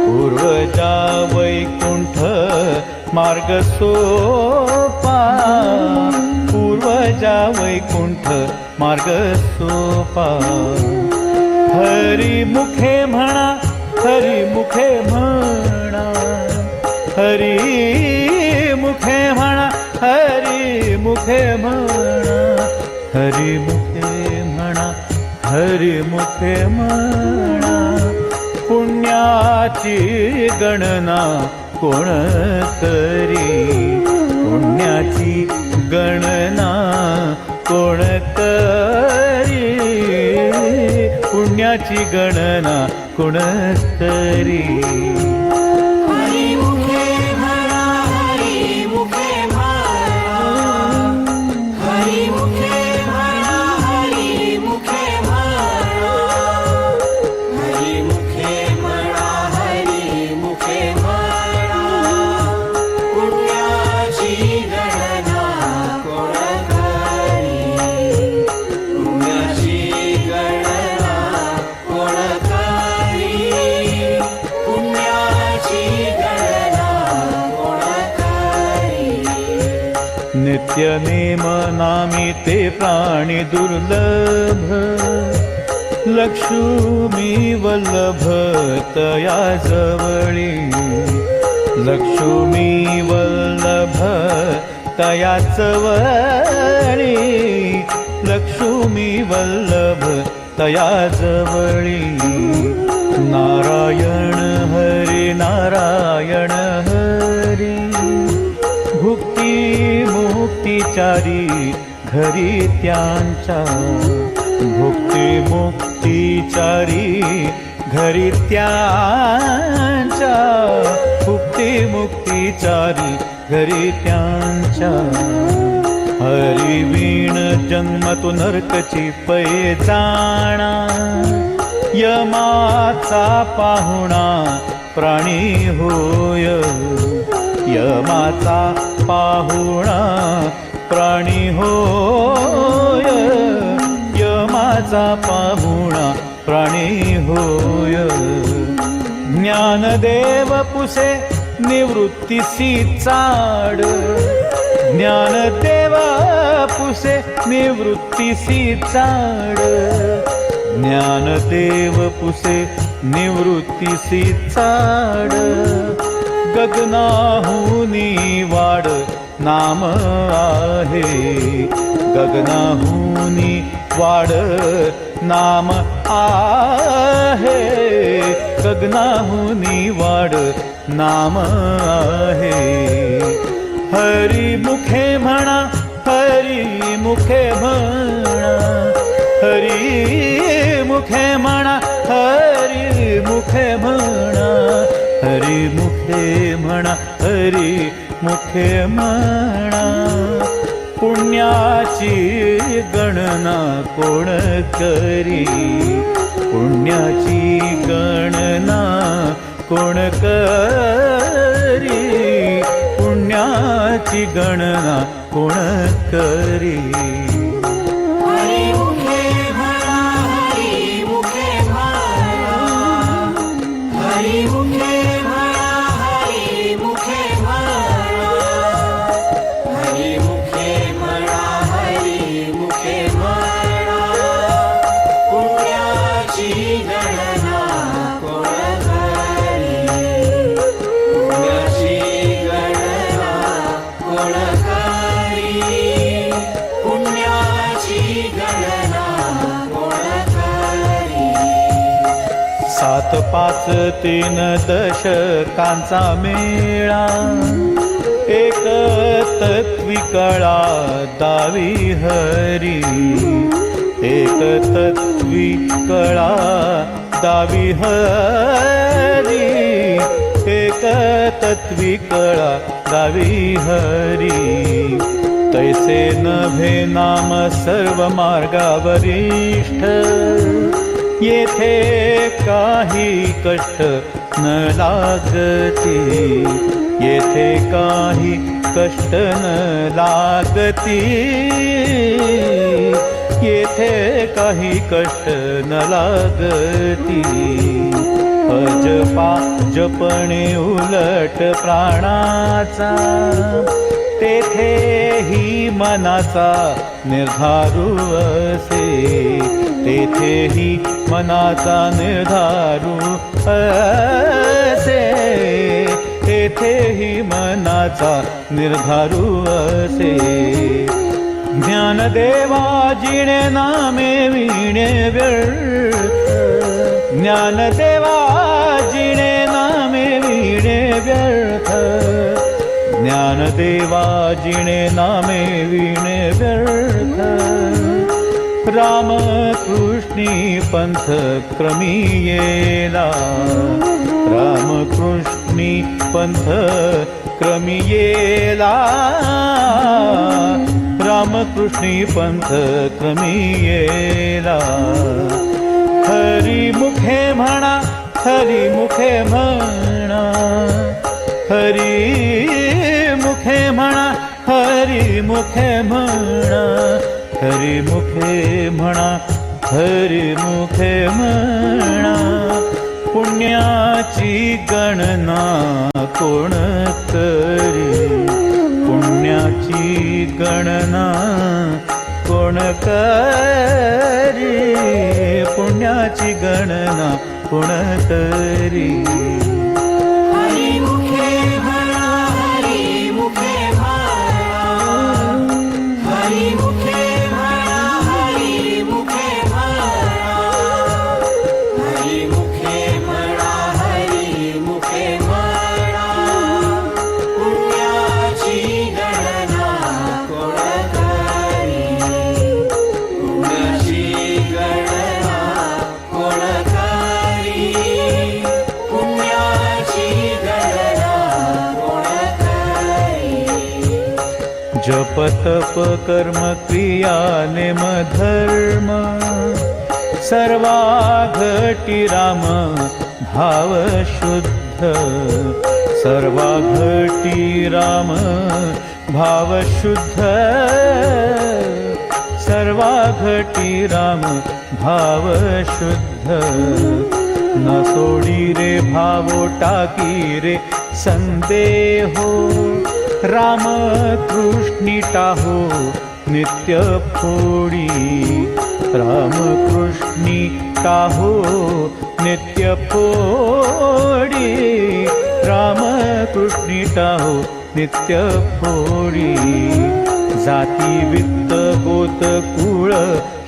पूर्वजा वैकुंठ मार्ग सोपा पूर्वजा वैकुंठ मार्ग सोपा हरी मुखे म्हणा हरी मुखे म्हणा हरी मुखे म्हणा हरी मुखे म्हणा हरी मुखे म्हणा हरी मुखे म्हणा पुण्याची गणना कोण करी पुण्याची गणना कोण करी पुण्याची गणना कोण करी हरी मुखे म्हणा हरी मुखे म्हणा हरी मुखे म्हणा हरी मुखे म्हणा हरी मुखे म्हणा हरी मुखे म्हणा पुण्याची गणना कोण करी पुण्याची गणना कोण करी पुण्याची गणना कोण करी नित्य नेम नामी ते प्राणी दुर्लभ लक्ष्मी वल्लभ तया जवळी लक्ष्मी वल्लभ तया जवळी लक्ष्मी वल्लभ तया जवळी नारायण हरी नारायण हरी भुक्ती मुक्तीचारी घरी त्यांच्या भुक्ती मुक्तीचारी घरी त्यांच्या भुक्ती मुक्तीचारी घरी त्यांच्या हरी वीण जन्म तो नरकची पै जाणा यमाचा पाहुणा प्राणी होय यमाचा पाहुणा प्राणी होय यमाचा पाहुणा प्राणी होय ज्ञानदेव पुसे निवृत्तीसी चाड ज्ञानदेव पुसे निवृत्तीसी चाड ज्ञानदेव पुसे निवृत्तीसी चाड गगनाहुनी वाड नाम आहे गगनाहुनी वाड नाम आहे गगनाहुनी वाड नाम आहे हरी मुखे म्हणा हरी मुखे म्हणा हरी मुखे म्हणा हरी मुखे म्हणा हरी मुखे म्हणा हरी मुखे म्हणा पुण्याची गणना कोण करी पुण्याची गणना कोण करी पुण्याची गणना कोण करी हरी मुखे म्हणा हरी मुखे म्हणा हरी मुखे म्हणा हरी मुखे म्हणा हरी मुखे म्हणा हरी मुखे म्हणा पुण्याची गणना कोण करी पुण्याची गणना कोण करी पुण्याची गणना कोण करी 7 5 3 दशकांचा मेळा एक तत्वी कळा दावी हरी एक तत्वी कळा दावी हरी एक तत्वी कळा दावी हरी तैसे नभे नाम सर्व मार्गावरिष्ठ येथे काही कष्ट न लागते येथे काही कष्ट न लागती, येथे काही कष्ट न लागती. अजपा जपणे उलट प्राणाचा, तेथेही मनाचा निर्धारू असे. तेथेही मनाचा निर्धारू असे. तेथेही मनाचा निर्धारू असे. ज्ञानदेवा जिणे नामे विणे व्यर्थ, ज्ञानदेवा जिणे नामे विणे व्यर्थ. ज्ञानदेवा जिणे नामे विणे व्यर्थ. रामकृष्णी पंथ क्रमी येला, रामकृष्णी पंथ क्रमी येला. रामकृष्णी पंथ क्रमी येला. हरी मुखे म्हणा, हरी मुखे म्हणा, हरी मुखे म्हणा, हरी मुखे म्हणा, हरी मुखे म्हणा, हरी मुखे म्हणा. पुण्याची गणना कोण करी, पुण्याची गणना कोण करी, पुण्याची गणना कोण करी. हरी मुखे म्हणा, हरी मुखे म्हणा, हरी मुखे म्हणा, हरी मुखे म्हणा, हरी मुखे म्हणा, हरी मुखे म्हणा. पुण्याची गणना कोण करी, पुण्याची गणना कोण करी, पुण्याची गणना कोण करी. जप तप कर्म क्रिया नेम धर्म, सर्वा घटी राम भाव शुद्ध. सर्वा घटी राम भाव शुद्ध. सर्वा घटी राम भाव शुद्ध. न सोडी रे भावो टाकी रे संदेहो, राम कृष्णी टाहो नित्य फोडी. राम कृष्णी टाहो नित्य फोडी. राम कृष्णी टाहो नित्य फोडी. जाती वित्त गोत कुळ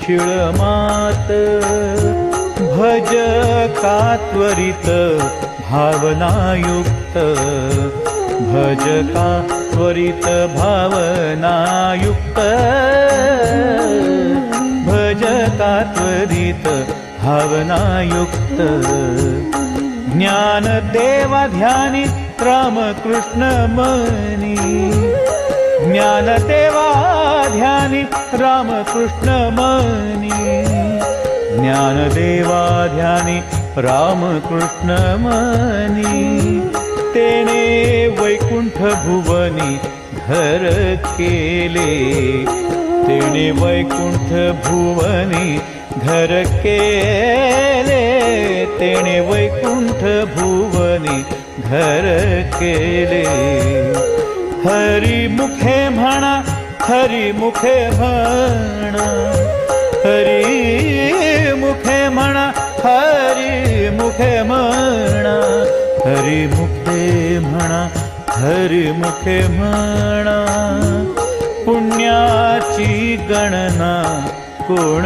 शिळ मात, भज का त्वरित भावनायुक्त. भज का त्वरित भावनायुक्त. भज का त्वरित भावनायुक्त. ज्ञान देवा ध्यानी रामकृष्ण मनी. ज्ञान देवा ध्यानी रामकृष्ण मनी. ज्ञान देवा ध्यानी रामकृष्ण मनी. तेने वैकुंठ भुवनी घर केले. तेने वैकुंठ भुवनी घर केले. तेने वैकुंठ भुवनी घर केले. हरी मुखे म्हणा, हरी मुखे म्हणा, हरी मुखे म्हणा, हरी मुखे म्हणा, हरी मुखे म्हणा, हरी मुखे म्हणा. पुण्याची गणना कोण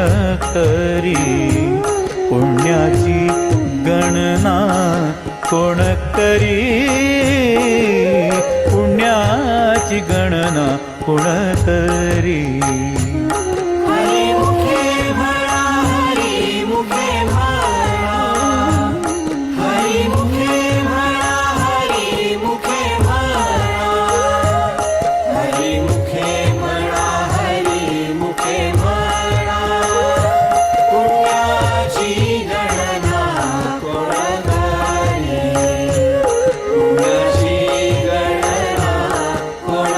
करी, पुण्याची गणना कोण करी. पुण्याची गणना कोण करी. हरी मुखे म्हणा, हरी मुखे म्हणा, हरी मुखे म्हणा, हरी मुखे म्हणा, हरी मुखे म्हणा, हरी मुखे म्हणा. पुण्याची गणना कोण करी, पुण्याची गणना कोण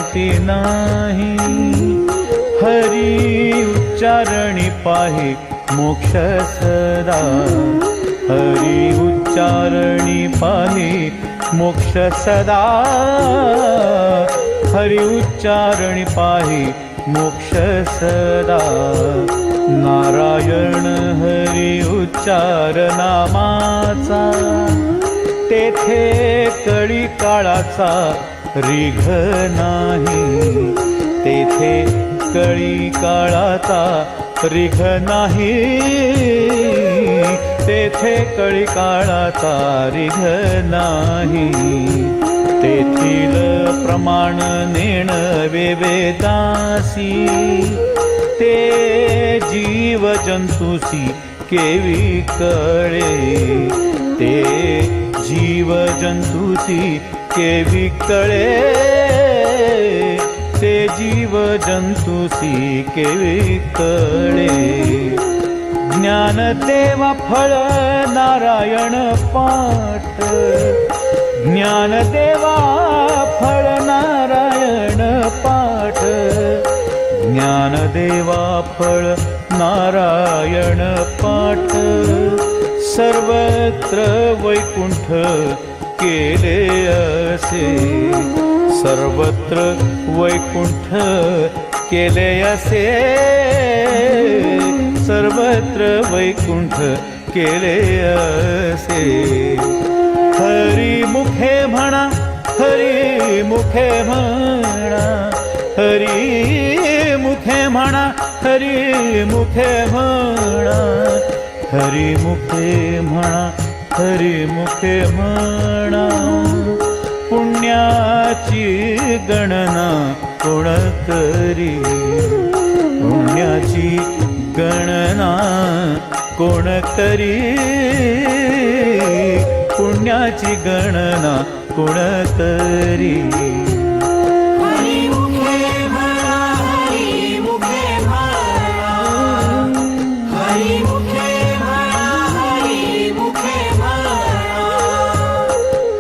अंती नाही. हरी उच्चारणी पाहे मोक्ष सदा. हरी उच्चारणी पाहे मोक्ष सदा. हरी उच्चारणी पाहे मोक्ष सदा. नारायण हरी उच्चार नामाचा. तेथे कळी काळाचा रिघ नाही. तेथे कळी काळाचा रिघ नाही. तेथे कळी काळाचा रिघ नाही. तेथील प्रमाण नेणवे वेदासी. ते जीव जंतुसी केवी कळे. ते जीव जंतुसी केवी कळे. ते जीव जंतुसी केवी कळे. ज्ञानदेवा फळ नारायण पाठ. ज्ञानदेवा फळ नारायण पाठ. ज्ञानदेवा फळ नारायण पाठ. सर्वत्र वैकुंठ केले असे. सर्वत्र वैकुंठ केले असे. सर्वत्र वैकुंठ केले असे. हरी मुखे म्हणा. हरी मुखे म्हणा. हरी मुखे म्हणा. हरी मुखे म्हणा. हरी मुखे म्हणा. हरी मुखे म्हणा. पुण्याची गणना कोण करी. पुण्याची गणना कोण करी. पुण्याची गणना कोण करी. हरी मुखे म्हणा. हरी मुखे म्हणा. हरी मुखे म्हणा. हरी मुखे म्हणा.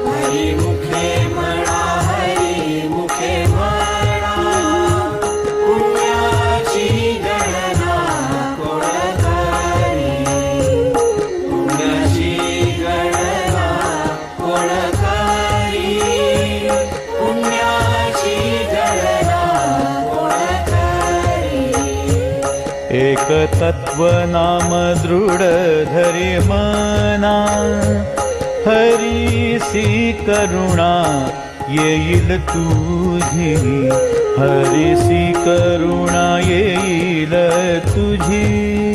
हरी मुखे म्हणा. हरी मुखे म्हणा. पुण्याची गणना कोण करी. पुण्याची गणना कोण करी. पुण्याची गणना कोण करी. एक तत्व नाम दृढ धरे मना. हरीसी करुणा येईल तुझी. हरीसी करुणा येईल तुझी.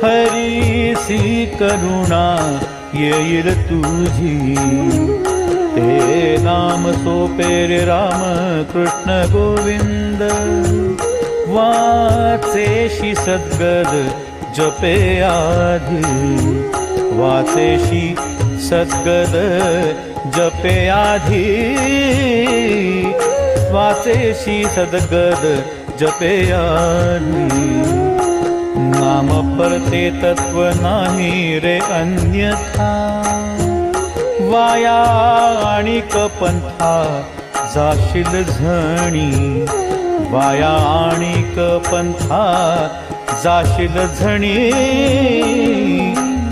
हरीसी करुणा येईल तुझी. ते नाम सोपे रे राम कृष्ण गोविंद. वाचेशी सद्गद जपे आधी. वाचेशी सद्गद जपे आधी. वाचेशी सद्गद जपे आधी. नाम परते तत्व नाही रे अन्यथा. वाया आणिक पंथा जाशील झणी. वाया आणिक पंथा जाशील झणी.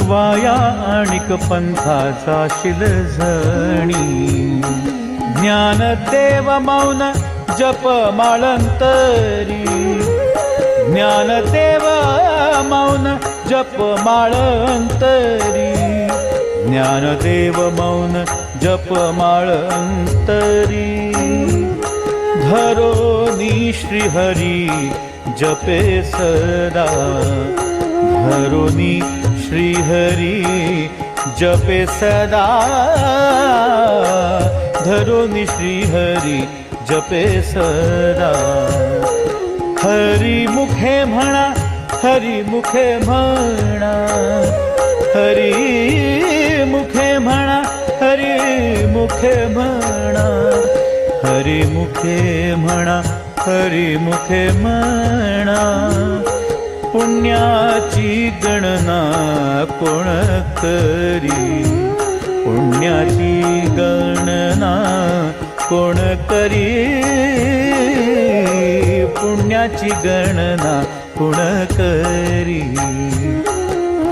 वाया आणिक पंथा जाशील झणी. ज्ञानदेव मौन जप माळंतरी. ज्ञानदेव मौन जप माळंतरी. ज्ञानदेव मौन जप माळंतरी. धरोनी श्रीहरी जपे सदा. धरोनी श्रीहरी जपे सदा. धरोनी श्रीहरी जपे सदा. हरी मुखे म्हणा. हरी मुखे म्हणा. हरी मुखे म्हणा. हरी मुखे म्हणा. हरी मुखे म्हणा. हरी मुखे म्हणा. पुण्याची गणना कोण करी. पुण्याची गणना कोण करी पुण्याची गणना कोण करी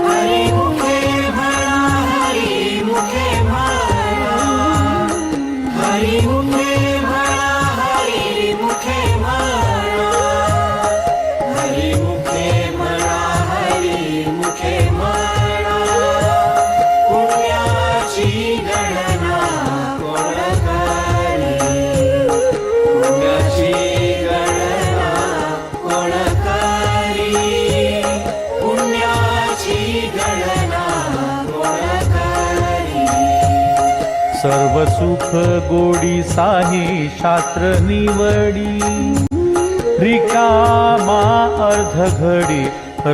हरिमुखे म्हणा हरिमुखे म्हणा हरिमुखे म्हणा हरिमुखे म्हणा हरिमुखे म्हणा हरिमुखे म्हणा पुण्याची गणना कोण करी पुण्याची गणना कोण करी पुण्याची गणना कोण करी सर्व सुख गोडी साही शास्त्र निवडी रिकामा अर्ध घडी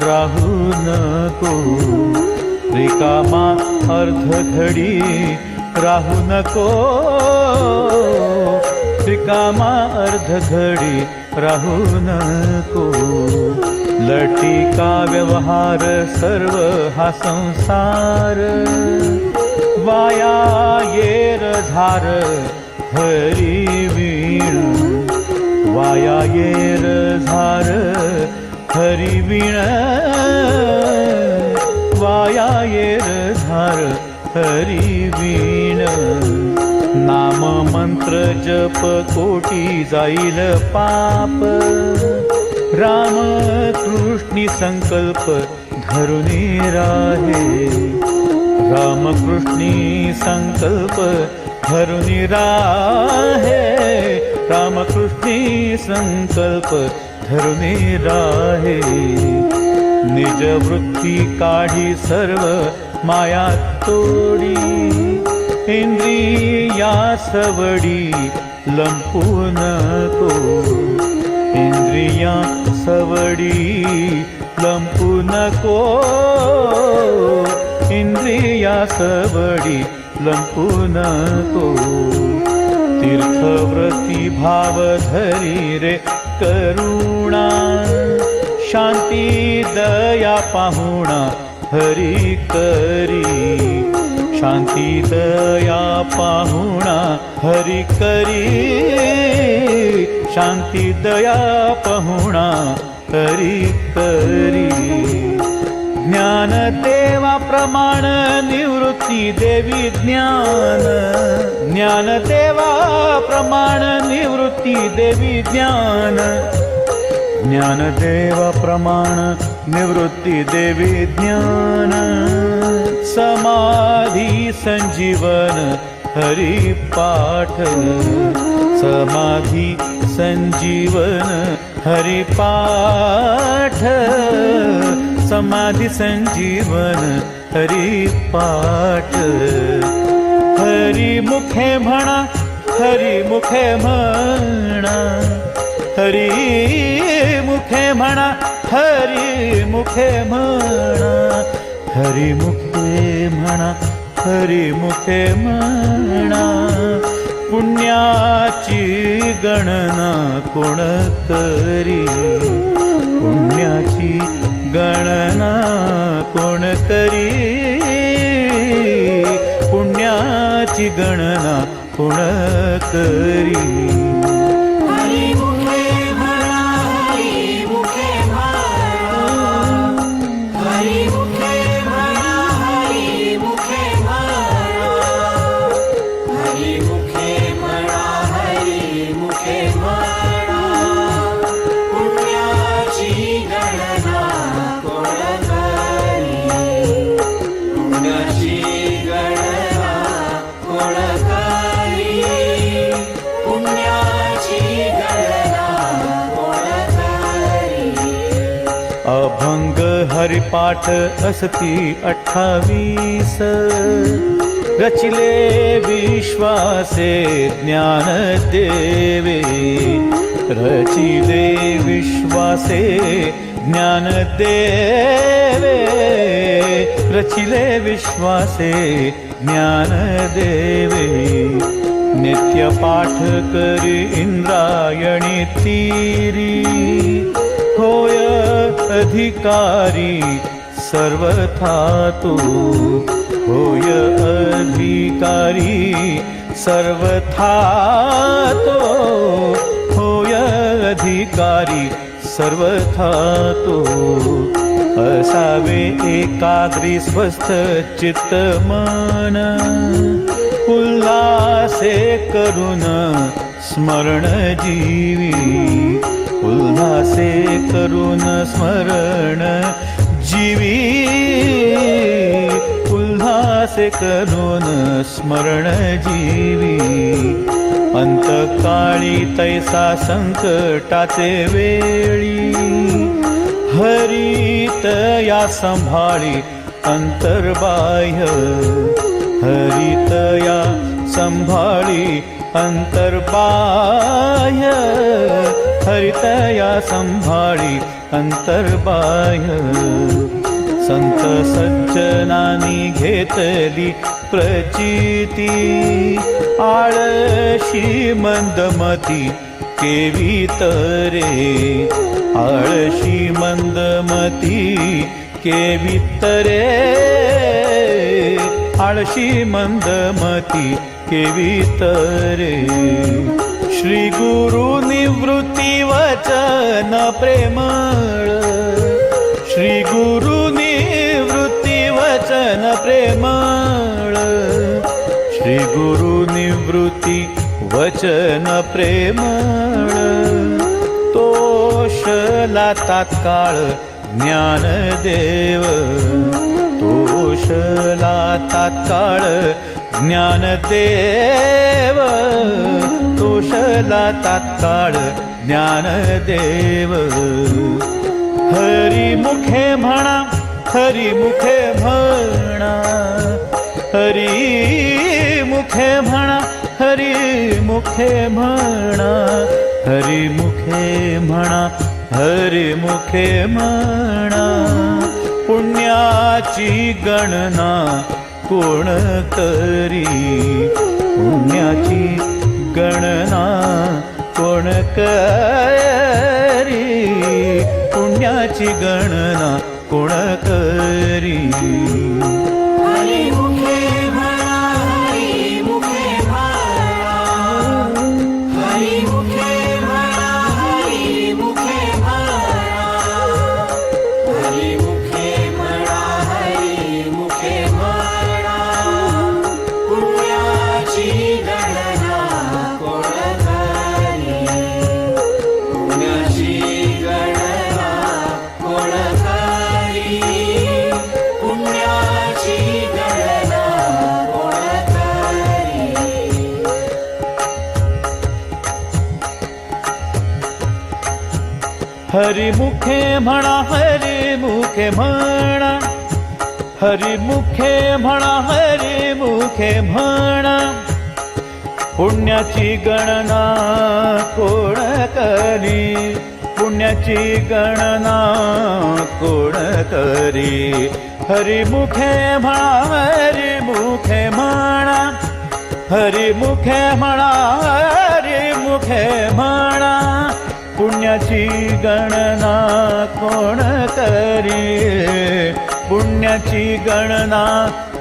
राहू नको रिकामा अर्ध घडी राहू नको रिकामा अर्ध घडी राहू नको लटिका व्यवहार सर्व हा संसार वाया येर झार हरी वीण वाया येर झार हरी वीण वाया येर झार हरी वीण नाम मंत्र जप कोटी जाईल पाप राम कृष्णी संकल्प धरुनी राहे राम कृष्णी संकल्प धरुनी राहे राम कृष्णी संकल्प धरुनी राहे निज वृत्ती काढी सर्व माया तोडी इंद्रिया सवडी लंपू नको इंद्रिया सवडी लंपू नको इंद्रिया सवडी लंपू नको तीर्थव्रती भाव धरी रे करुणा शांती दया पाहुणा हरी करी शांती दया पाहुणा हरी करी शांती दया पाहुणा हरी करी ज्ञान देवा प्रमाण निवृत्ती देवी ज्ञान ज्ञान देवा प्रमाण निवृत्ती देवी ज्ञान ज्ञान देवा प्रमाण निवृत्ती देवी ज्ञान समाधी संजीवन हरि पाठ समाधी संजीवन हरि पाठ समाधी संजीवन हरि पाठ हरि मुखे म्हणा हरि मुखे म्हणा हरि मुखे म्हणा हरि मुखे म्हणा हरि मुखे म्हणा हरि मुखे म्हणा पुण्याची गणना कोण करी पुण्याची गणना कोण करी पुण्याची गणना कोण करी हरिमुखे म्हणा हरिमुखे म्हणा हरिमुखे म्हणा हरिमुखे म्हणा हरिमुखे म्हणा हरिमुखे म्हणा पुण्याची गणना कोण करी पुण्याची गणना कोण करी पुण्याची गणना कोण करी अभंग हरिपाठ असती 28 रचिले विश्वासे ज्ञान देवे रचिले विश्वासे ज्ञान देवे रचिले विश्वासे ज्ञान देवे नित्य पाठ करी इंद्रायणी तीरी होय अधिकारी सर्वथा तू होय अधिकारी सर्वथा तो होय अधिकारी सर्वथा तो असावे एकाग्री स्वस्थ चित्त मन उल्हासे करून स्मरण जीवी उल्हासे करून स्मरण जीवी उल्हासे करून स्मरण जीवी अंतकाळी तैसा संकटाचे वेळी हरित या संभाळी अंतर्बाह्य हरित या संभाळी अंतर्बाह्य हरित या संभाळी अंतर्बाह्य संत सज्जनानी घेतली प्रचिती आळशी मंदमती केवी तरे आळशी मंदमती केवी तरे आळशी मंदमती केवी तरे श्री गुरु निवृत्ती वचन प्रेमळ श्री गुरु निवृत्ती वचन प्रेमळ श्री गुरु निवृत्ती वचन प्रेमळ तोषला तात्काळ ज्ञानदेव तोषला तात्काळ ज्ञानदेव तोषला तात्काळ ज्ञानदेव हरिमुखे म्हणा हरिमुखे म्हणा हरिमुखे म्हणा हरिमुखे म्हणा हरिमुखे म्हणा हरिमुखे म्हणा पुण्याची गणना कोण करी पुण्याची गणना कोण करी पुण्याची गणना कोण करी हरिमुखे म्हणा हरिमुखे म्हणा हरिमुखे म्हणा हरिमुखे म्हणा हरिमुखे म्हणा हरिमुखे म्हणा पुण्याची गणना कोण करी पुण्याची गणना कोण करी पुण्याची गणना कोण करी हरिमुखे म्हणा हरिमुखे म्हणा हरिमुखे म्हणा हरिमुखे म्हणा पुण्याची गणना कोण करी पुण्याची गणना कोण करी हरिमुखे म्हणा हरिमुखे म्हणा हरिमुखे म्हणा हरिमुखे म्हणा पुण्याची गणना कोण करी पुण्याची गणना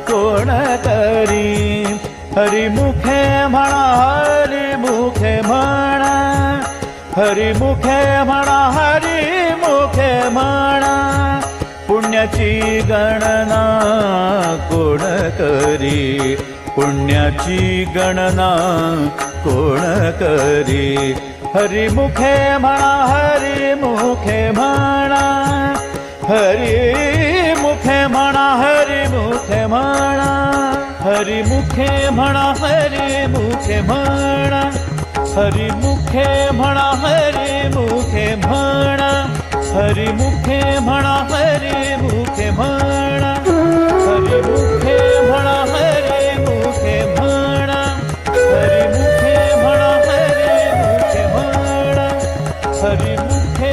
कोण करी हरिमुखे म्हणा हरिमुखे म्हणा हरिमुखे म्हणा हरिमुखे म्हणा पुण्याची गणना कोण करी पुण्याची गणना कोण करी हरिमुखे म्हणा हरिमुखे म्हणा हरिमुखे म्हणा हरिमुखे म्हणा हरिमुखे म्हणा हरिमुखे म्हणा हरिमुखे म्हणा हरिमुखे म्हणा हरिमुखे म्हणा हरिमुखे म्हणा हरिमुखे म्हणा हरिमुखे म्हणा हरिमुखे म्हणा हरिमुखे म्हणा हरिमुखे